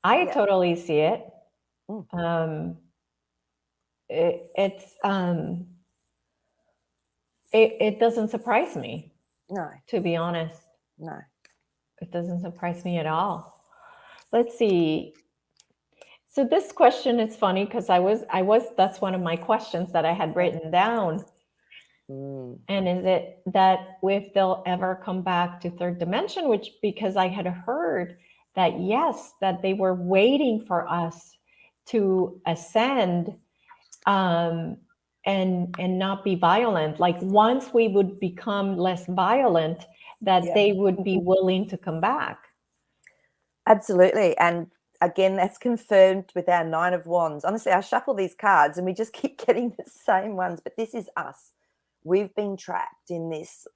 Speaker 1: I totally see it. It doesn't surprise me.
Speaker 2: No.
Speaker 1: To be honest.
Speaker 2: No.
Speaker 1: It doesn't surprise me at all. Let's see. So this question is funny because that's one of my questions that I had written down. And is it that if they'll ever come back to third dimension, which because I had heard that, yes, that they were waiting for us to ascend and not be violent. Like once we would become less violent, that they would be willing to come back.
Speaker 2: Absolutely. And again, that's confirmed with our Nine of Wands. Honestly, I shuffle these cards and we just keep getting the same ones, but this is us. We've been trapped in this,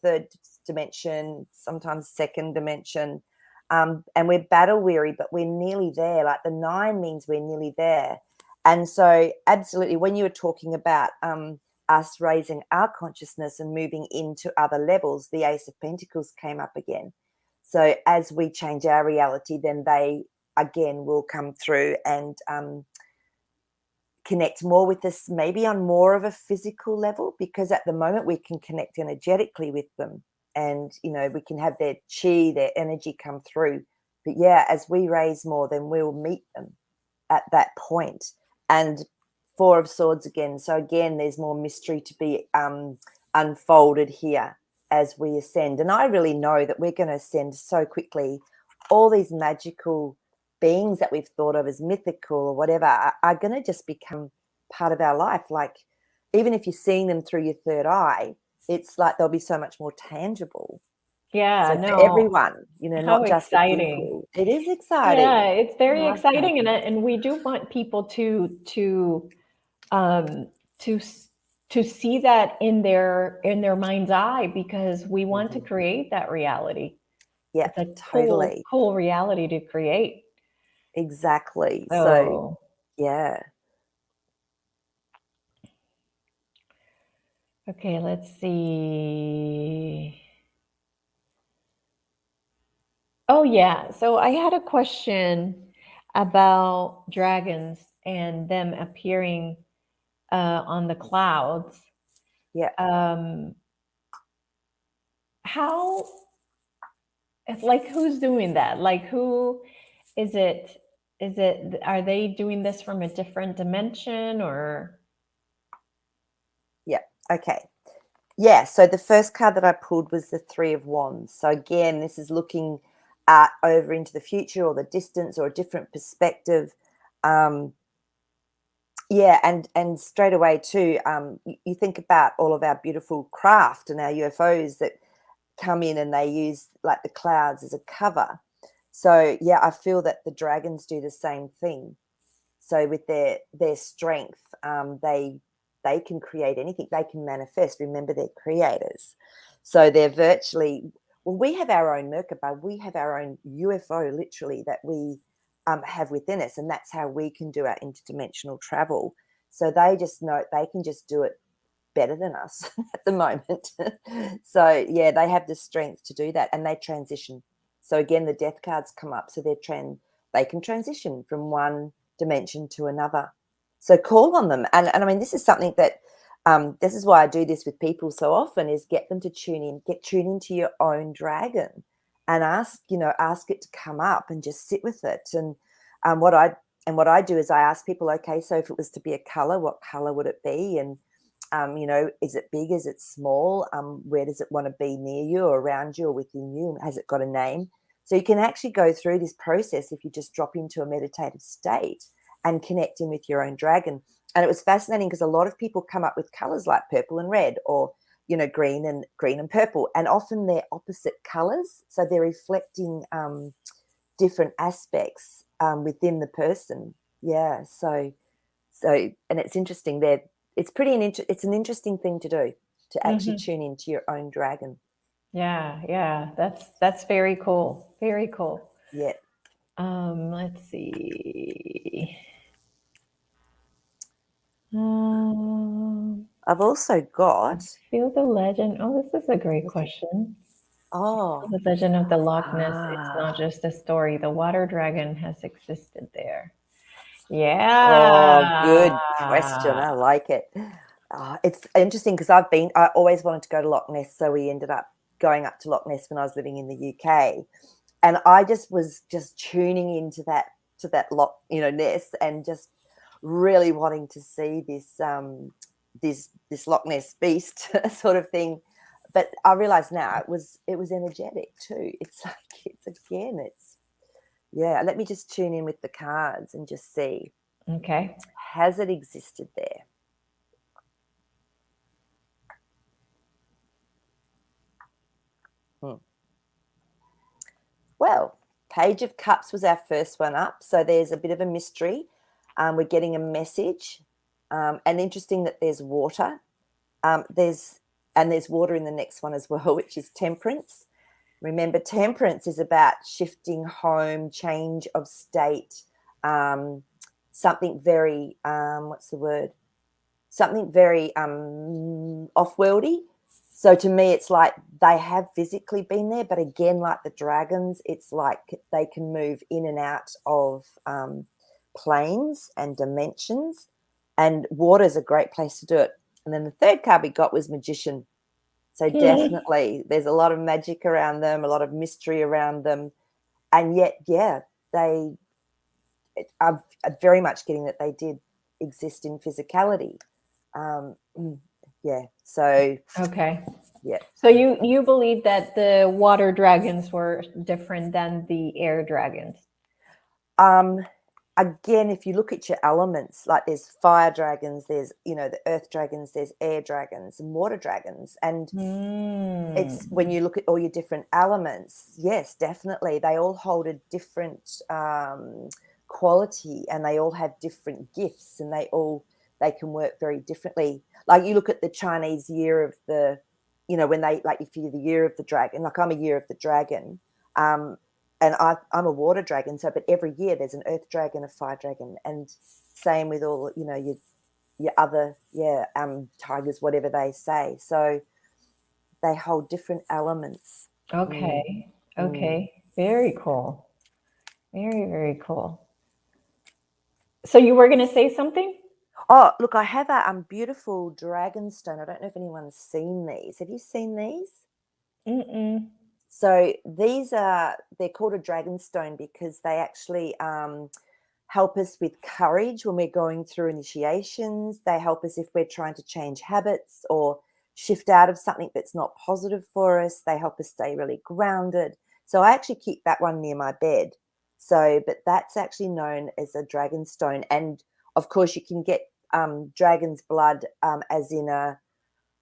Speaker 2: third dimension, sometimes second dimension, and we're battle weary, but we're nearly there. Like the 9 means we're nearly there. And so absolutely, when you were talking about us raising our consciousness and moving into other levels, the Ace of Pentacles came up again. So as we change our reality, then they, again, will come through and connect more with us, maybe on more of a physical level, because at the moment we can connect energetically with them and, we can have their chi, their energy come through. But yeah, as we raise more, then we'll meet them at that point. And Four of Swords again. So again, there's more mystery to be unfolded here as we ascend. And I really know that we're going to ascend so quickly. All these magical beings that we've thought of as mythical or whatever are going to just become part of our life. Like, even if you're seeing them through your third eye, it's like they'll be so much more tangible.
Speaker 1: Yeah,
Speaker 2: so for everyone, not just the people. It is exciting.
Speaker 1: Yeah, it's very exciting, and we do want people to see that in their mind's eye, because we want to create that reality.
Speaker 2: Yeah,
Speaker 1: it's a
Speaker 2: totally
Speaker 1: cool reality to create.
Speaker 2: Exactly. So yeah.
Speaker 1: Okay, let's see. Oh yeah, so I had a question about dragons and them appearing on the clouds.
Speaker 2: Yeah.
Speaker 1: How it's like, who's doing that? Like, who is it? Is it, are they doing this from a different dimension, or?
Speaker 2: Yeah. Okay. Yeah. So the first card that I pulled was the Three of Wands. So again, this is looking over into the future or the distance or a different perspective. Yeah, and straight away too, you think about all of our beautiful craft and our UFOs that come in and they use like the clouds as a cover. So yeah, I feel that the dragons do the same thing. So with their strength, they can create anything. They can manifest. Remember, they're creators. So they're virtually, well, we have our own Merkaba. We have our own UFO, literally, that we have within us, and that's how we can do our interdimensional travel. So they just know they can just do it better than us at the moment. So yeah, they have the strength to do that, and they transition. So again, the death cards come up, so they can transition from one dimension to another. So call on them, and I mean, this is something that this is why I do this with people so often, is get them to tune into your own dragon, and ask it to come up and just sit with it. And what I do is I ask people, okay, so if it was to be a color, what color would it be? And is it big? Is it small? Where does it want to be, near you or around you or within you? Has it got a name? So you can actually go through this process if you just drop into a meditative state and connect in with your own dragon. And it was fascinating because a lot of people come up with colors like purple and red, or green and purple, and often they're opposite colors, so they're reflecting different aspects within the person. Yeah, so and it's interesting. It's an interesting thing to do, to actually
Speaker 1: Mhm.
Speaker 2: tune into your own dragon.
Speaker 1: Yeah, that's very cool. Very cool.
Speaker 2: Yeah.
Speaker 1: Let's see.
Speaker 2: I've also got
Speaker 1: Feel the legend. Oh, this is a great question.
Speaker 2: oh
Speaker 1: The legend of the Loch Ness. It's
Speaker 2: ah
Speaker 1: not just a story. The water dragon has existed there.
Speaker 2: oh
Speaker 1: Yeah.
Speaker 2: good question. I like it. It's interesting because I always wanted to go to Loch Ness, so we ended up going up to Loch Ness when I was living in the UK, and I just was just tuning into that Loch Ness, and just really wanting to see this Loch Ness beast sort of thing. But I realize now it was energetic too. It's like it's yeah. Let me just tune in with the cards and just see,
Speaker 1: Okay.
Speaker 2: has it existed there? Well, Page of Cups was our first one up, so there's a bit of a mystery. We're getting a message, and interesting that there's water. There's water in the next one as well, which is Temperance. Remember, Temperance is about shifting home, change of state, something very what's the word? Something very off-worldy. So to me, it's like they have physically been there, but again, like the dragons, it's like they can move in and out of planes and dimensions, and water is a great place to do it. And then the third card we got was Magician. So definitely there's a lot of magic around them, a lot of mystery around them. And yet, yeah, I'm very much getting that they did exist in physicality. Yeah, so
Speaker 1: Okay.
Speaker 2: yeah.
Speaker 1: So you believe that the water dragons were different than the air dragons?
Speaker 2: Again, if you look at your elements, like there's fire dragons, there's the earth dragons, there's air dragons and water dragons, and it's when you look at all your different elements, yes, definitely they all hold a different quality, and they all have different gifts, and they can work very differently. Like you look at the Chinese year of the, when they, like if you're the year of the dragon, like I'm a year of the dragon, and I'm a water dragon, so but every year there's an earth dragon, a fire dragon, and same with all your other tigers, whatever they say. So they hold different elements.
Speaker 1: Okay.
Speaker 2: Mm.
Speaker 1: Okay. Very cool. Very, very cool. So you were going to say something?
Speaker 2: Oh, look, I have a beautiful dragon stone. I don't know if anyone's seen these. Have you seen these?
Speaker 1: Mm-mm.
Speaker 2: So they're called a dragon stone because they actually help us with courage when we're going through initiations. They help us if we're trying to change habits or shift out of something that's not positive for us. They help us stay really grounded. So I actually keep that one near my bed. So, but that's actually known as a dragon stone. And of course, you can get dragon's blood as in a,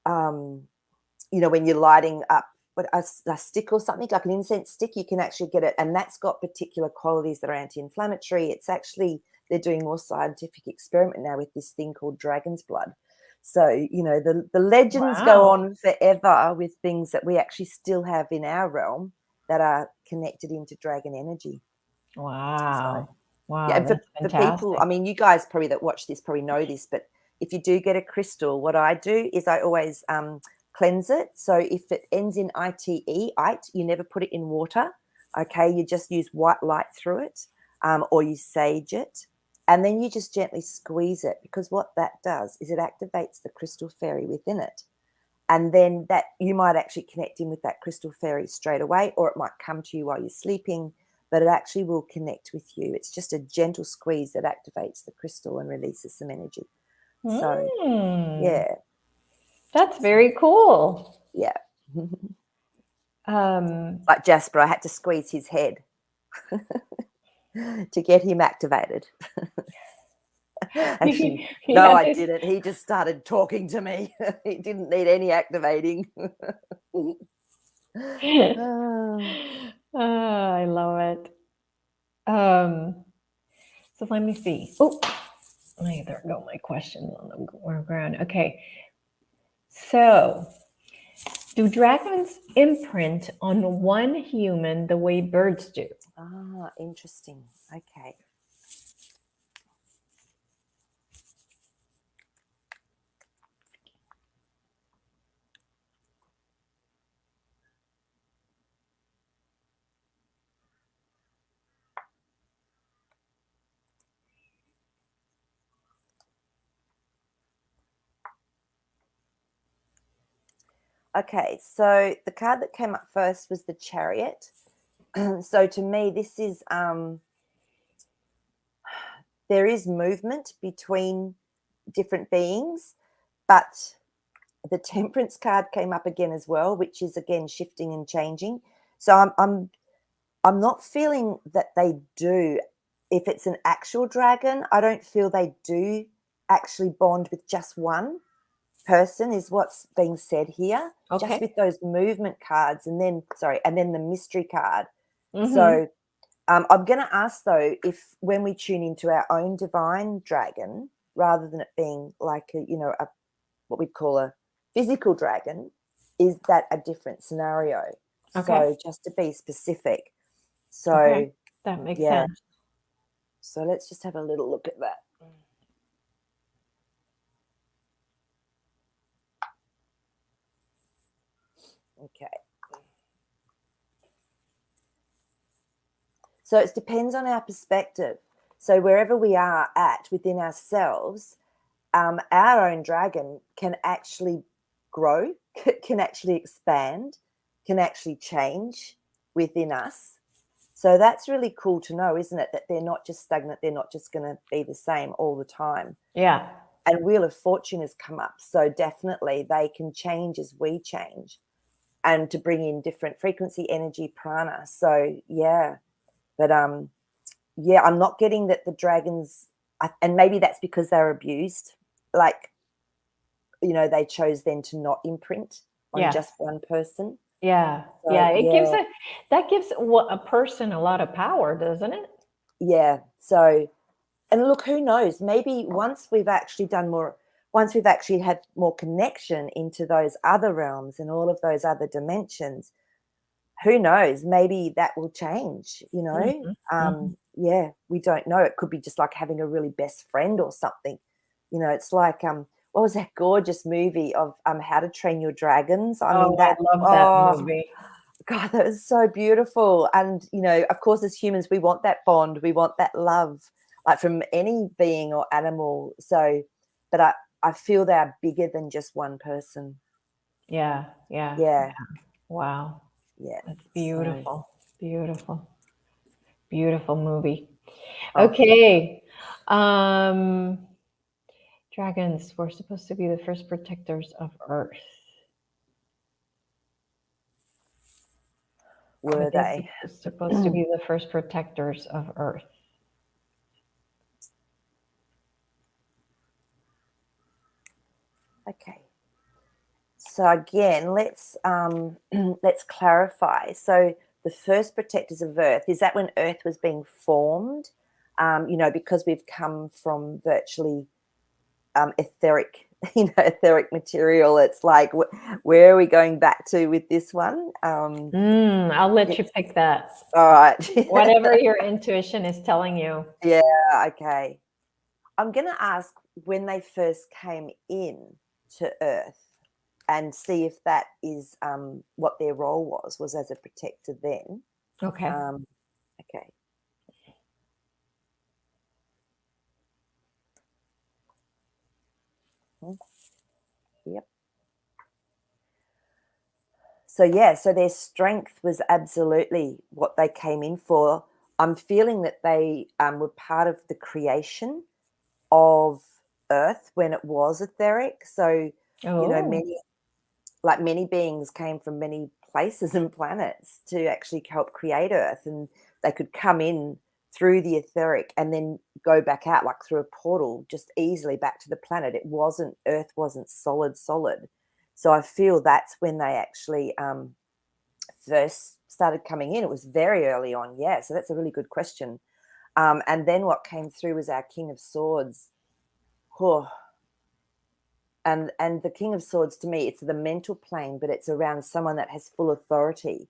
Speaker 2: when you're lighting up a stick or something, like an incense stick, you can actually get it. And that's got particular qualities that are anti-inflammatory. It's actually, they're doing more scientific experiment now with this thing called dragon's blood. So, the legends go on forever with things that we actually still have in our realm that are connected into dragon energy.
Speaker 1: Wow.
Speaker 2: So,
Speaker 1: Wow.
Speaker 2: yeah, and
Speaker 1: That's
Speaker 2: for
Speaker 1: fantastic.
Speaker 2: people, I mean, you guys probably that watch this probably know this, but if you do get a crystal, what I do is I always cleanse it. So if it ends in ite, you never put it in water. Okay, you just use white light through it, or you sage it, and then you just gently squeeze it, because what that does is it activates the crystal fairy within it. And then that you might actually connect in with that crystal fairy straight away, or it might come to you while you're sleeping, but it actually will connect with you. It's just a gentle squeeze that activates the crystal and releases some energy. So, yeah.
Speaker 1: That's very cool.
Speaker 2: Yeah.
Speaker 1: Um,
Speaker 2: Like Jasper, I had to squeeze his head to get him activated. Actually, no, I didn't. He just started talking to me. He didn't need any activating.
Speaker 1: I love it. So let me see. Oh, there go my questions on the ground. Okay. So, do dragons imprint on one human the way birds do?
Speaker 2: Ah, interesting. Okay. Okay, so the card that came up first was the Chariot. So to me, this is there is movement between different beings, but the Temperance card came up again as well, which is again shifting and changing. So I'm not feeling that they do. If it's an actual dragon, I don't feel they do actually bond with just one person, is what's being said here.
Speaker 1: Okay.
Speaker 2: Just with those movement cards, and then the mystery card.
Speaker 1: Mm-hmm.
Speaker 2: So I'm going to ask though, if when we tune into our own divine dragon, rather than it being like a what we'd call a physical dragon, is that a different scenario?
Speaker 1: Okay.
Speaker 2: So just to be specific. So
Speaker 1: okay. That makes sense.
Speaker 2: So let's just have a little look at that. Okay. So it depends on our perspective. So wherever we are at within ourselves, our own dragon can actually grow, can actually expand, can actually change within us. So that's really cool to know, isn't it? That they're not just stagnant. They're not just going to be the same all the time.
Speaker 1: Yeah.
Speaker 2: And Wheel of Fortune has come up. So definitely they can change as we change, and to bring in different frequency, energy, prana. So yeah. But I'm not getting that the dragons, and maybe that's because they're abused. Like, they chose then to not imprint on just one person.
Speaker 1: Yeah.
Speaker 2: So,
Speaker 1: yeah. That gives a person a lot of power, doesn't it?
Speaker 2: Yeah. So, and look, who knows? Maybe once we've actually had more connection into those other realms and all of those other dimensions, who knows? Maybe that will change,
Speaker 1: Mm-hmm.
Speaker 2: Yeah, we don't know. It could be just like having a really best friend or something. It's like what was that gorgeous movie of How to Train Your Dragons? I mean,
Speaker 1: I love that movie.
Speaker 2: God, that was so beautiful. And of course, as humans, we want that bond, we want that love, like from any being or animal. So, but I feel they're bigger than just one person.
Speaker 1: Yeah.
Speaker 2: Yeah.
Speaker 1: Wow.
Speaker 2: Yeah.
Speaker 1: That's beautiful. Beautiful. Beautiful movie.
Speaker 2: Oh,
Speaker 1: Okay. Dragons were supposed to be the first protectors of Earth.
Speaker 2: were they?
Speaker 1: Supposed to be the first protectors of Earth?
Speaker 2: Okay. So again, let's let's clarify. So the first protectors of Earth, is that when Earth was being formed? Because we've come from virtually etheric, etheric material. It's like, where are we going back to with this one?
Speaker 1: I'll let you pick that.
Speaker 2: All right.
Speaker 1: Whatever your intuition is telling you.
Speaker 2: Yeah. Okay. I'm going to ask when they first came in to Earth and see if that is what their role was as a protector then.
Speaker 1: Okay.
Speaker 2: Okay. Yep. So their strength was absolutely what they came in for. I'm feeling that they were part of the creation of Earth when it was etheric. So,
Speaker 1: Oh,
Speaker 2: many beings came from many places and planets to actually help create Earth, and they could come in through the etheric and then go back out like through a portal just easily back to the planet. Earth wasn't solid. So I feel that's when they actually first started coming in. It was very early on. Yeah. So that's a really good question. And then what came through was our King of Swords. Oh, and the King of Swords, to me, it's the mental plane, but it's around someone that has full authority.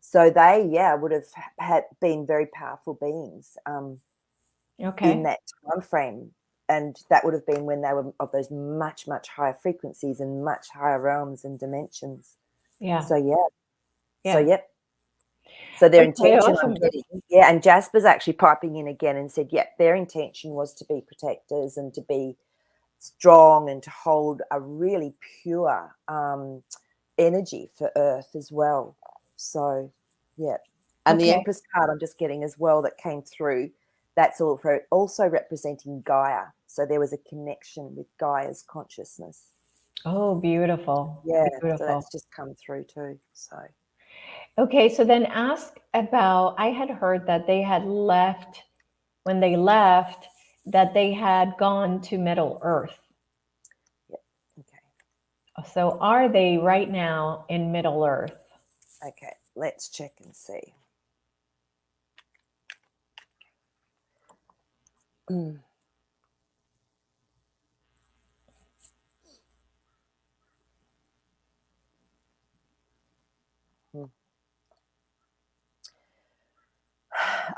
Speaker 2: So they, would have had been very powerful beings
Speaker 1: okay.
Speaker 2: in that time frame, and that would have been when they were of those much, much higher frequencies and much higher realms and dimensions.
Speaker 1: Yeah.
Speaker 2: So
Speaker 1: Yeah.
Speaker 2: yep. So their
Speaker 1: Okay,
Speaker 2: intention, I'm
Speaker 1: awesome.
Speaker 2: getting, and Jasper's actually piping in again and said, their intention was to be protectors and to be strong and to hold a really pure energy for Earth as well. So, yeah. And the
Speaker 1: Okay.
Speaker 2: Empress card I'm just getting as well that came through, that's also representing Gaia. So there was a connection with Gaia's consciousness.
Speaker 1: Oh, beautiful.
Speaker 2: Yeah, so
Speaker 1: Beautiful.
Speaker 2: that's just come through too. So
Speaker 1: Okay, so then ask about, I had heard that they had left, when they left, that they had gone to Middle Earth.
Speaker 2: yeah, okay.
Speaker 1: So are they right now in Middle Earth?
Speaker 2: Okay, let's check and see.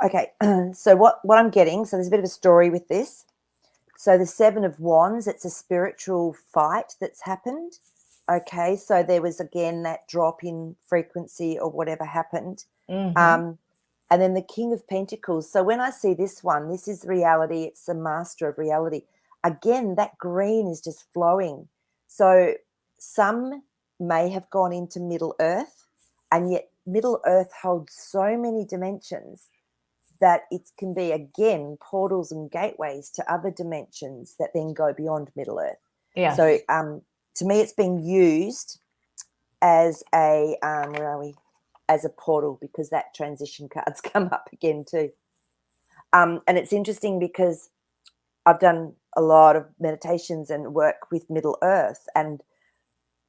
Speaker 2: Okay, so what I'm getting, so there's a bit of a story with this. So the Seven of Wands, it's a spiritual fight that's happened. Okay, so there was again that drop in frequency or whatever happened.
Speaker 1: Mm-hmm.
Speaker 2: And then the King of Pentacles. So when I see this one, this is reality. It's the master of reality. Again, that green is just flowing. So some may have gone into Middle Earth, and yet Middle Earth holds so many dimensions that it can be, again, portals and gateways to other dimensions that then go beyond Middle Earth.
Speaker 1: Yes.
Speaker 2: So to me, it's being used as a, where are we? As a portal, because that transition card's come up again too. And it's interesting because I've done a lot of meditations and work with Middle Earth, and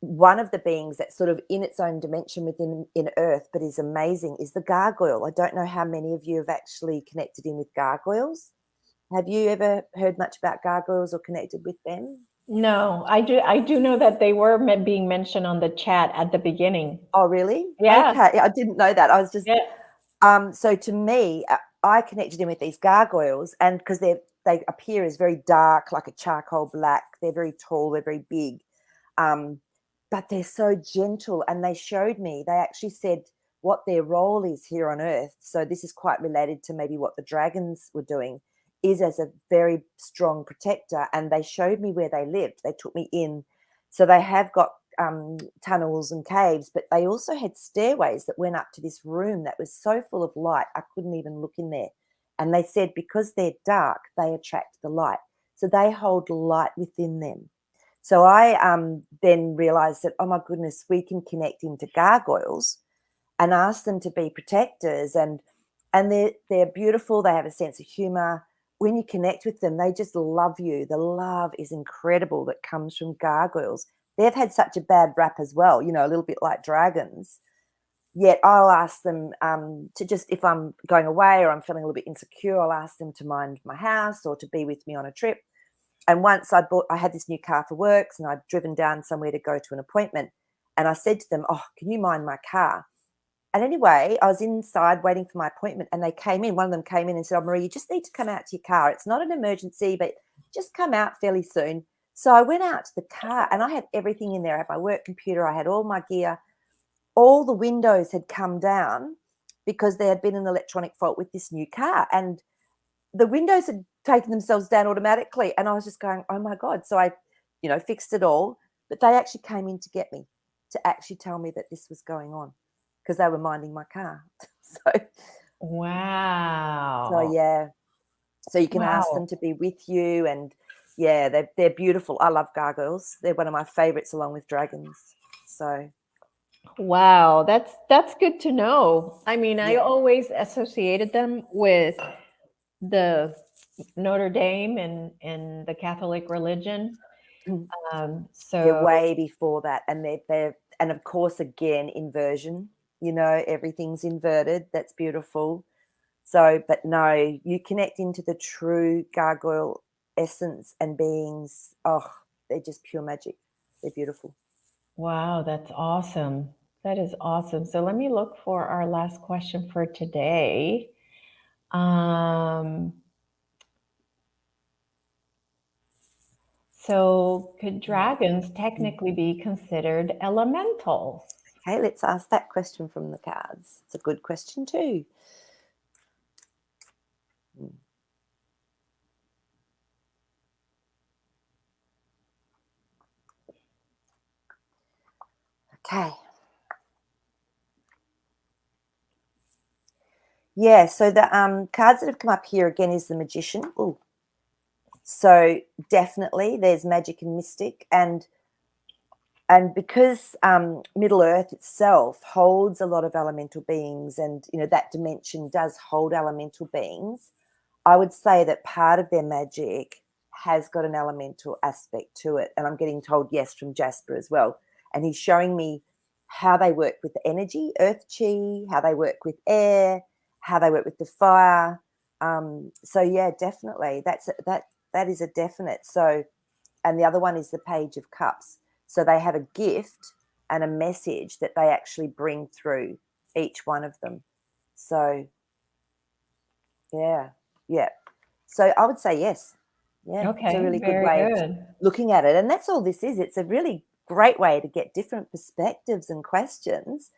Speaker 2: one of the beings that's sort of in its own dimension within in Earth, but is amazing, is the gargoyle. I don't know how many of you have actually connected in with gargoyles. Have you ever heard much about gargoyles or connected with them?
Speaker 1: No, I do know that they were being mentioned on the chat at the beginning.
Speaker 2: Oh, really?
Speaker 1: Yeah.
Speaker 2: Okay, I didn't know that. I was just
Speaker 1: Yeah.
Speaker 2: so to me, I connected in with these gargoyles, and because they appear as very dark, like a charcoal black. They're very tall. They're very big. But they're so gentle, and they showed me, they actually said what their role is here on Earth. So this is quite related to maybe what the dragons were doing, is as a very strong protector. And they showed me where they lived. They took me in. So they have got tunnels and caves, but they also had stairways that went up to this room that was so full of light I couldn't even look in there. And they said because they're dark, they attract the light. So they hold light within them. So I then realized that, oh my goodness, we can connect into gargoyles and ask them to be protectors. And they're beautiful. They have a sense of humor. When you connect with them, they just love you. The love is incredible that comes from gargoyles. They've had such a bad rap as well, you know, a little bit like dragons. Yet I'll ask them to just, if I'm going away or I'm feeling a little bit insecure, I'll ask them to mind my house or to be with me on a trip. And once I had this new car for works and I'd driven down somewhere to go to an appointment. And I said to them, oh, can you mind my car? And anyway, I was inside waiting for my appointment and they came in. One of them came in and said, oh, Maree, you just need to come out to your car. It's not an emergency, but just come out fairly soon. So I went out to the car and I had everything in there. I had my work computer. I had all my gear. All the windows had come down because there had been an electronic fault with this new car. And the windows had taken themselves down automatically. And I was just going, oh my God. So I, you know, fixed it all. But they actually came in to get me, to actually tell me that this was going on because they were minding my car.
Speaker 1: Wow.
Speaker 2: So yeah. So you can ask
Speaker 1: Wow.
Speaker 2: them to be with you. And yeah, they're beautiful. I love gargoyles. They're one of my favorites along with dragons. So
Speaker 1: Wow, that's good to know. I mean, I
Speaker 2: yeah.
Speaker 1: always associated them with the Notre Dame and the Catholic religion.
Speaker 2: They're
Speaker 1: So
Speaker 2: way before that. And they're and of course again inversion, you know, everything's inverted. That's beautiful. So, but no, you connect into the true gargoyle essence and beings. Oh, they're just pure magic. They're beautiful.
Speaker 1: wow, that's awesome. That is awesome. So let me look for our last question for today. So could dragons technically be considered elementals?
Speaker 2: Okay, let's ask that question from the cards. It's a good question too. Okay. Yeah, so the cards that have come up here again is the Magician. Ooh. So definitely there's magic and mystic, and because Middle Earth itself holds a lot of elemental beings, and you know that dimension does hold elemental beings, I would say that part of their magic has got an elemental aspect to it. And I'm getting told yes from Jasper as well. And he's showing me how they work with the energy, earth chi, how they work with air, how they work with the fire. So yeah, definitely that is a definite. So, and the other one is the Page of Cups. So they have a gift and a message that they actually bring through each one of them. So yeah. Yeah. So I would say yes. Yeah, it's a
Speaker 1: Okay,
Speaker 2: really good
Speaker 1: very
Speaker 2: way of
Speaker 1: good.
Speaker 2: looking at it. And that's all this is. It's a really great way to get different perspectives and questions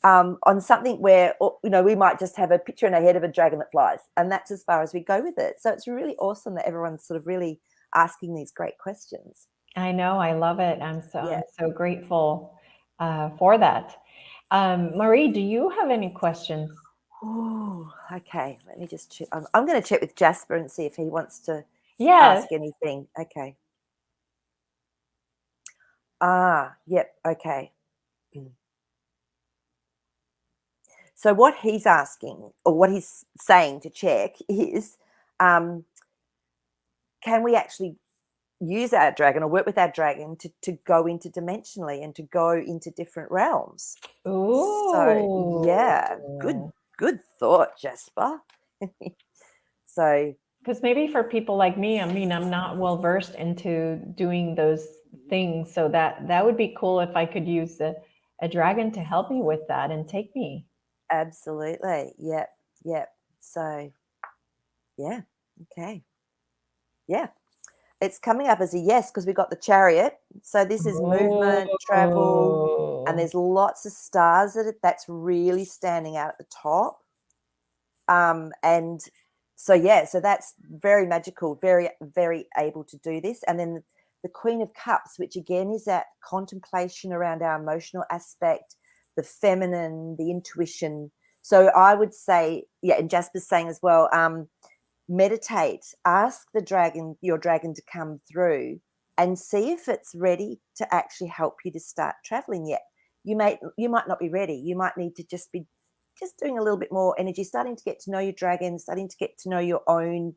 Speaker 2: on something where, you know, we might just have a picture in our head of a dragon that flies. And that's as far as we go with it. So it's really awesome that everyone's sort of really asking these great questions.
Speaker 1: I know, I love it.
Speaker 2: Yeah.
Speaker 1: I'm so grateful for that. Maree, do you have any questions?
Speaker 2: Oh, okay. Let me just check. I'm going to check with Jasper and see if he wants to
Speaker 1: Yes.
Speaker 2: ask anything. Okay. Ah, yep. Okay. So what he's asking, or what he's saying to check, is can we actually use our dragon or work with our dragon to go interdimensionally and to go into different realms? So yeah,
Speaker 1: Ooh.
Speaker 2: good thought, Jasper. So
Speaker 1: Because maybe for people like me, I mean, I'm not well versed into doing those things. So that would be cool if I could use a dragon to help me with that and take me.
Speaker 2: absolutely, yep. So yeah, okay, yeah. It's coming up as a yes because we got the Chariot. So this is movement, travel, and
Speaker 1: Oh.
Speaker 2: there's lots of stars that's really standing out at the top. And so yeah, so that's very magical, very able to do this. And then the Queen of Cups, which again is that contemplation around our emotional aspect, the feminine, the intuition. So I would say, yeah, and Jasper's saying as well, meditate, ask the dragon, your dragon, to come through and see if it's ready to actually help you to start traveling yet. You might not be ready. You might need to just be doing a little bit more energy, starting to get to know your dragon, starting to get to know your own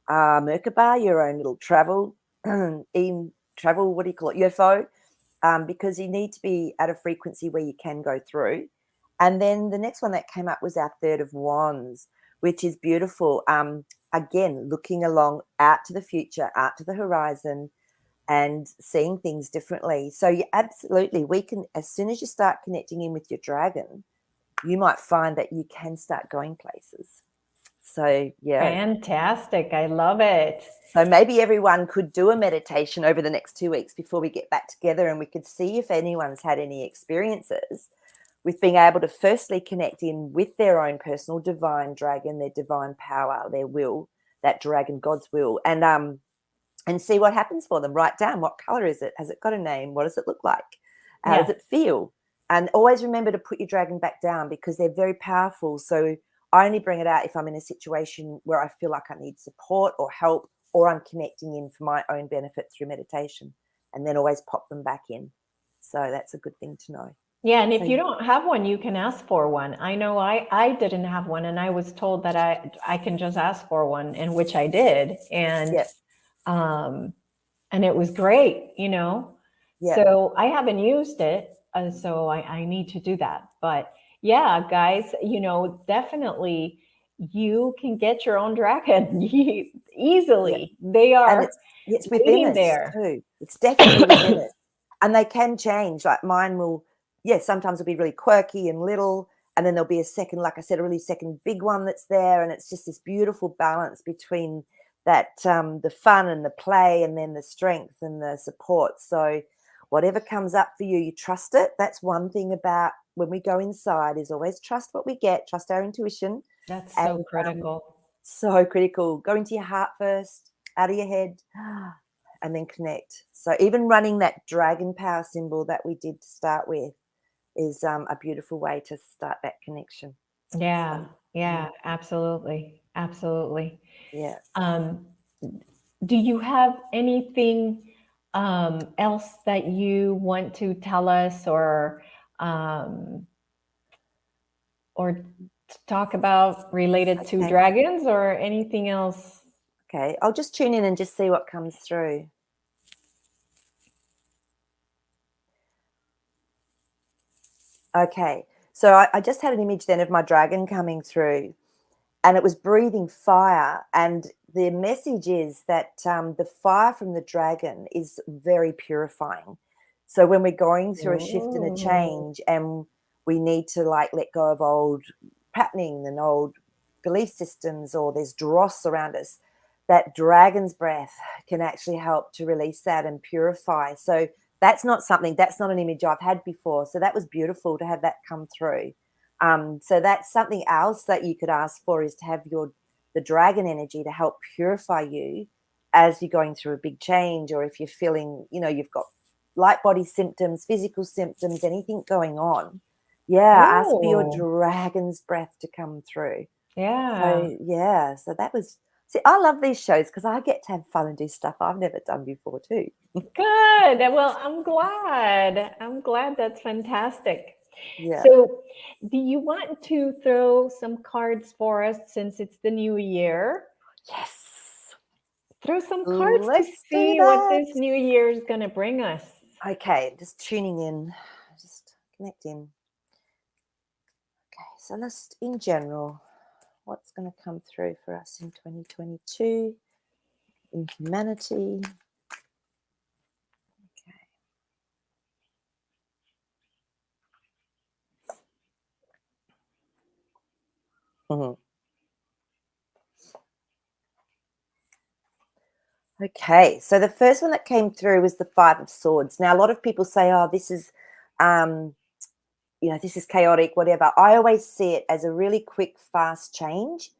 Speaker 2: Merkaba, your own little travel, even travel, what do you call it, UFO, because you need to be at a frequency where you can go through. And then the next one that came up was our Third of Wands, which is beautiful. Again, looking along out to the future, out to the horizon, and seeing things differently. So you absolutely, we can, as soon as you start connecting in with your dragon, you might find that you can start going places. So yeah,
Speaker 1: Fantastic. I love it.
Speaker 2: so maybe everyone could do a meditation over the next 2 weeks before we get back together, and we could see if anyone's had any experiences with being able to firstly connect in with their own personal divine dragon, their divine power, their will, that dragon, God's will, and see what happens for them. Write down, what color is it? Has it got a name? What does it look like? How does it feel? And always remember to put your dragon back down, because they're very powerful. So I only bring it out if I'm in a situation where I feel like I need support or help, or I'm connecting in for my own benefit through meditation, and then always pop them back in. So that's a good thing to know.
Speaker 1: Yeah, and if you don't have one, you can ask for one. I know I didn't have one, and I was told that I can just ask for one, and which I did, and and it was great, you know. So I haven't used it, so I need to do that. But yeah, guys, you know, definitely you can get your own dragon easily. They are,
Speaker 2: and it's within us
Speaker 1: there
Speaker 2: too. It's definitely within us, and they can change. Like mine will, sometimes it'll be really quirky and little, and then there'll be a second, like I said, a really second big one that's there, and it's just this beautiful balance between that the fun and the play, and then the strength and the support. So whatever comes up for you, you trust it. That's one thing about when we go inside, is always trust what we get, trust our intuition.
Speaker 1: That's so critical.
Speaker 2: So critical. Go into your heart first, out of your head, and then connect. So even running that dragon power symbol that we did to start with is a beautiful way to start that connection.
Speaker 1: Yeah, absolutely. Absolutely.
Speaker 2: Yeah.
Speaker 1: Do you have anything else that you want to tell us, or talk about related to dragons, or anything else?
Speaker 2: Okay, I'll just tune in and just see what comes through. Okay, so I just had an image then of my dragon coming through, and it was breathing fire. And the message is that the fire from the dragon is very purifying. So when we're going through a shift and a change, and we need to like let go of old patterning and old belief systems, or there's dross around us, that dragon's breath can actually help to release that and purify. So that's not an image I've had before. So that was beautiful to have that come through. So that's something else that you could ask for, is to have the dragon energy to help purify you as you're going through a big change, or if you're feeling, you've got light body symptoms, physical symptoms, anything going on. Ask for your dragon's breath to come through. So that was, see, I love these shows because I get to have fun and do stuff I've never done before too.
Speaker 1: Good. Well, I'm glad. That's fantastic.
Speaker 2: Yeah.
Speaker 1: So do you want to throw some cards for us, since it's the new year?
Speaker 2: Yes.
Speaker 1: Throw some cards to see what this new year is going to bring us.
Speaker 2: Okay, just tuning in, just connecting. Okay, so let's, in general, what's going to come through for us in 2022 in humanity? Okay. Okay, so the first one that came through was the Five of Swords. Now, a lot of people say, oh, this is, this is chaotic, whatever. I always see it as a really quick, fast change.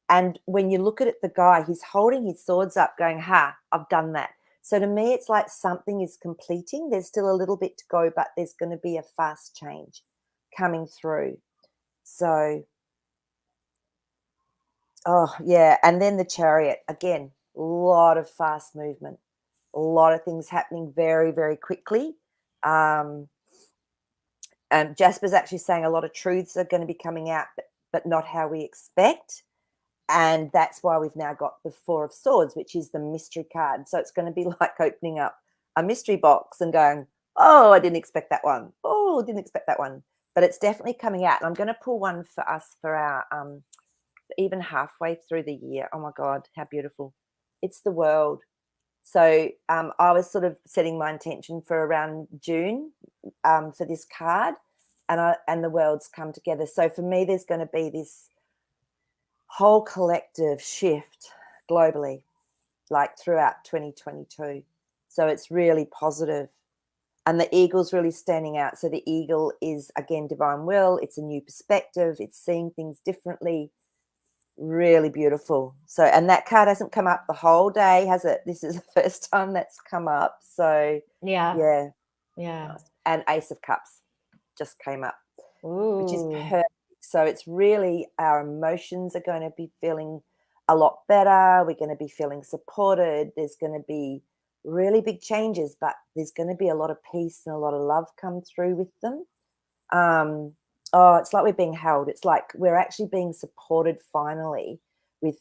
Speaker 2: And when you look at it, the guy, he's holding his swords up going, I've done that. So to me, it's like something is completing. There's still a little bit to go, but there's going to be a fast change coming through. So, oh, yeah. And then the Chariot, again, a lot of fast movement, a lot of things happening very, very quickly. And Jasper's actually saying a lot of truths are going to be coming out, but not how we expect. And that's why we've now got the Four of Swords, which is the mystery card. So it's going to be like opening up a mystery box and going, oh, I didn't expect that one. Oh, I didn't expect that one. But it's definitely coming out. And I'm going to pull one for us for our even halfway through the year. Oh, my God, how beautiful. It's the World. So I was sort of setting my intention for around June for this card, and the worlds come together. So for me, there's going to be this whole collective shift globally, like throughout 2022. So it's really positive. And the eagle's really standing out. So the eagle is, again, divine will. It's a new perspective. It's seeing things differently. Really beautiful. So, and that card hasn't come up the whole day, has it? This is the first time that's come up. So
Speaker 1: Yeah.
Speaker 2: Nice. And Ace of Cups just came up.
Speaker 1: Ooh.
Speaker 2: Which is perfect. So it's really, our emotions are going to be feeling a lot better. We're going to be feeling supported. There's going to be really big changes, but there's going to be a lot of peace and a lot of love come through with them. It's like we're being held. It's like we're actually being supported finally with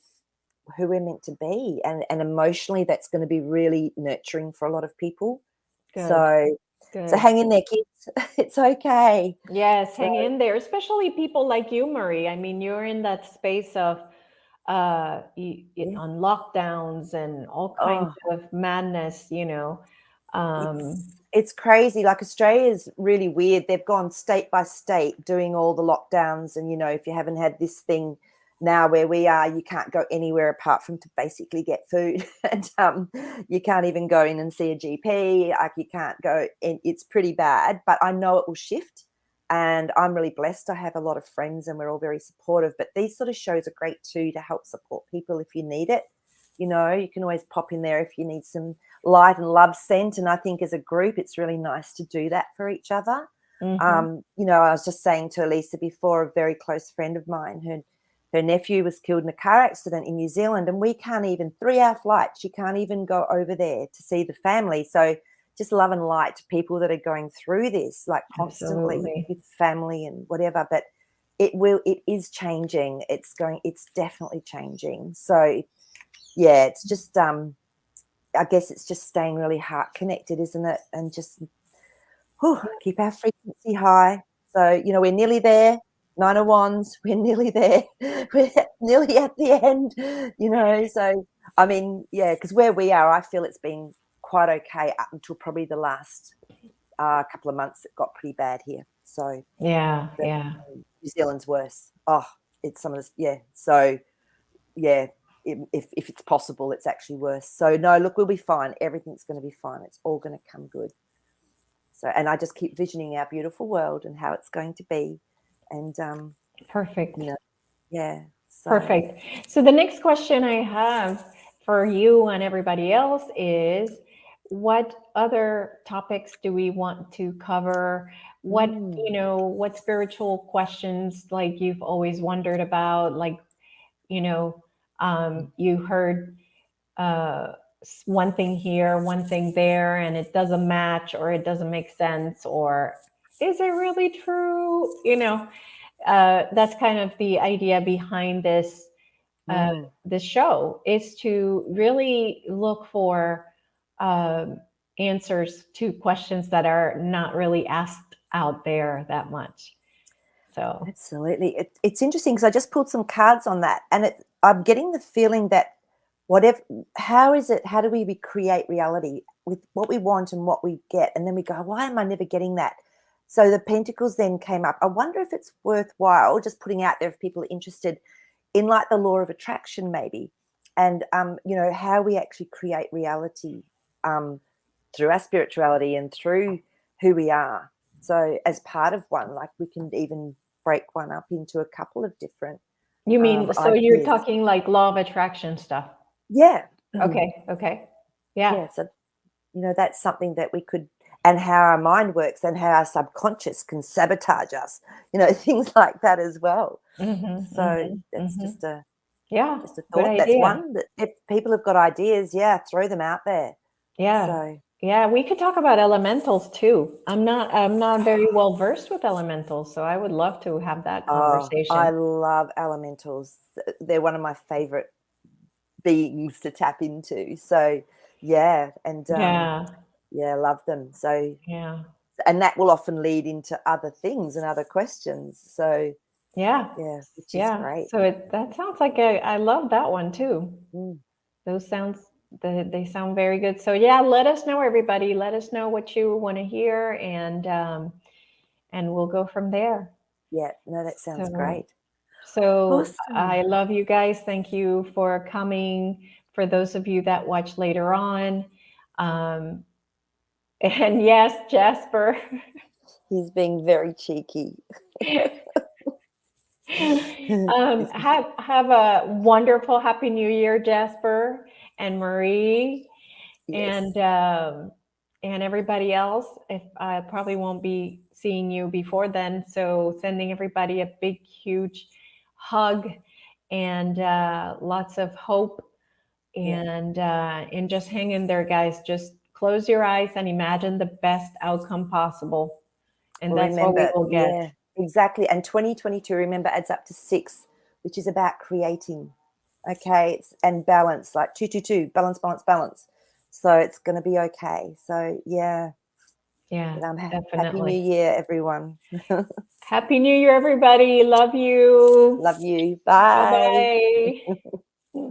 Speaker 2: who we're meant to be. And emotionally, that's going to be really nurturing for a lot of people.
Speaker 1: Good.
Speaker 2: So hang in there, kids. It's okay.
Speaker 1: Yes, hang in there, especially people like you, Maree. I mean, you're in that space of on lockdowns and all kinds of madness,
Speaker 2: It's crazy. Like, Australia is really weird. They've gone state by state doing all the lockdowns, and if you haven't had this thing now where we are, you can't go anywhere apart from to basically get food, and you can't even go in and see a GP. Like, you can't go in. It's pretty bad, but I know it will shift, and I'm really blessed. I have a lot of friends and we're all very supportive, but these sort of shows are great too to help support people if you need it. You can always pop in there if you need some light and love sent, and I think as a group it's really nice to do that for each other.
Speaker 1: Mm-hmm.
Speaker 2: I was just saying to Elisa before, a very close friend of mine, her nephew was killed in a car accident in New Zealand, and we can't even, 3-hour flight, she can't even go over there to see the family. So just love and light to people that are going through this, like constantly.
Speaker 1: Absolutely.
Speaker 2: With family and whatever, but it is changing. It's definitely changing. So yeah, it's just I guess it's just staying really heart connected, isn't it? And just keep our frequency high. So, we're nearly there. 9 of Wands, we're nearly there. We're nearly at the end, So, I mean, yeah, because where we are, I feel it's been quite okay up until probably the last couple of months. It got pretty bad here. So,
Speaker 1: yeah.
Speaker 2: New Zealand's worse. Oh, it's some of this, yeah. So, yeah. If it's possible, it's actually worse. So no, look, we'll be fine. Everything's going to be fine. It's all going to come good. So, and I just keep visioning our beautiful world and how it's going to be. And
Speaker 1: Perfect.
Speaker 2: Yeah.
Speaker 1: Perfect. So the next question I have for you and everybody else is, what other topics do we want to cover? What, what spiritual questions, like, you've always wondered about, like, you heard one thing here, one thing there, and it doesn't match, or it doesn't make sense, or is it really true? That's kind of the idea behind this this show, is to really look for answers to questions that are not really asked out there that much. So
Speaker 2: absolutely, it's interesting because I just pulled some cards on that, and I'm getting the feeling that how do we recreate reality with what we want and what we get, and then we go, why am I never getting that? So the Pentacles then came up. I wonder if it's worthwhile just putting out there, if people are interested in, like, the law of attraction maybe, and how we actually create reality through our spirituality and through who we are. So as part of one, like, we can even break one up into a couple of different
Speaker 1: you mean, so
Speaker 2: ideas.
Speaker 1: you're talking like law of attraction stuff?
Speaker 2: Yeah.
Speaker 1: Okay. Yeah.
Speaker 2: So that's something that we could, and how our mind works and how our subconscious can sabotage us, things like that as well.
Speaker 1: Mhm,
Speaker 2: So
Speaker 1: mhm,
Speaker 2: that's
Speaker 1: mhm.
Speaker 2: just a
Speaker 1: Yeah, good
Speaker 2: thought. That's
Speaker 1: idea.
Speaker 2: one that if people have got ideas, yeah, throw them out there.
Speaker 1: Yeah.
Speaker 2: So
Speaker 1: Yeah, we could talk about elementals too. I'm not very well versed with elementals, so I would love to have that
Speaker 2: I
Speaker 1: conversation.
Speaker 2: love elementals. They're one of my favorite beings to tap into. So yeah, and
Speaker 1: Yeah.
Speaker 2: yeah, love them. So,
Speaker 1: Yeah.
Speaker 2: and that will often lead into other things and other questions. So
Speaker 1: Yeah.
Speaker 2: yeah, which is
Speaker 1: Yeah.
Speaker 2: great.
Speaker 1: So that sounds like I love that one too.
Speaker 2: Mm,
Speaker 1: Those sounds they sound very good. So yeah, let us know, everybody. Let us know what you want to hear, and we'll go from there.
Speaker 2: yeah, no, that sounds
Speaker 1: So
Speaker 2: great.
Speaker 1: so
Speaker 2: Awesome.
Speaker 1: I love you guys. Thank you for coming. For those of you that watch later on, um, and yes, Jasper.
Speaker 2: He's being very cheeky.
Speaker 1: Have a wonderful Happy New Year, Jasper and Maree,
Speaker 2: Yes.
Speaker 1: and everybody else. If I probably won't be seeing you before then, so sending everybody a big, huge hug and lots of hope.
Speaker 2: Yeah.
Speaker 1: And just hang in there, guys. Just close your eyes and imagine the best outcome possible, and that's what we
Speaker 2: Remember,
Speaker 1: will get.
Speaker 2: yeah, exactly. And 2022, remember, adds up to 6, which is about creating. Okay. And balance, like 222, balance, balance, balance. So it's going to be okay. So yeah.
Speaker 1: Yeah,
Speaker 2: But happy New
Speaker 1: definitely.
Speaker 2: Year, everyone.
Speaker 1: Happy New Year, everybody. Love you.
Speaker 2: Love you.
Speaker 1: Bye
Speaker 2: Bye.
Speaker 1: bye.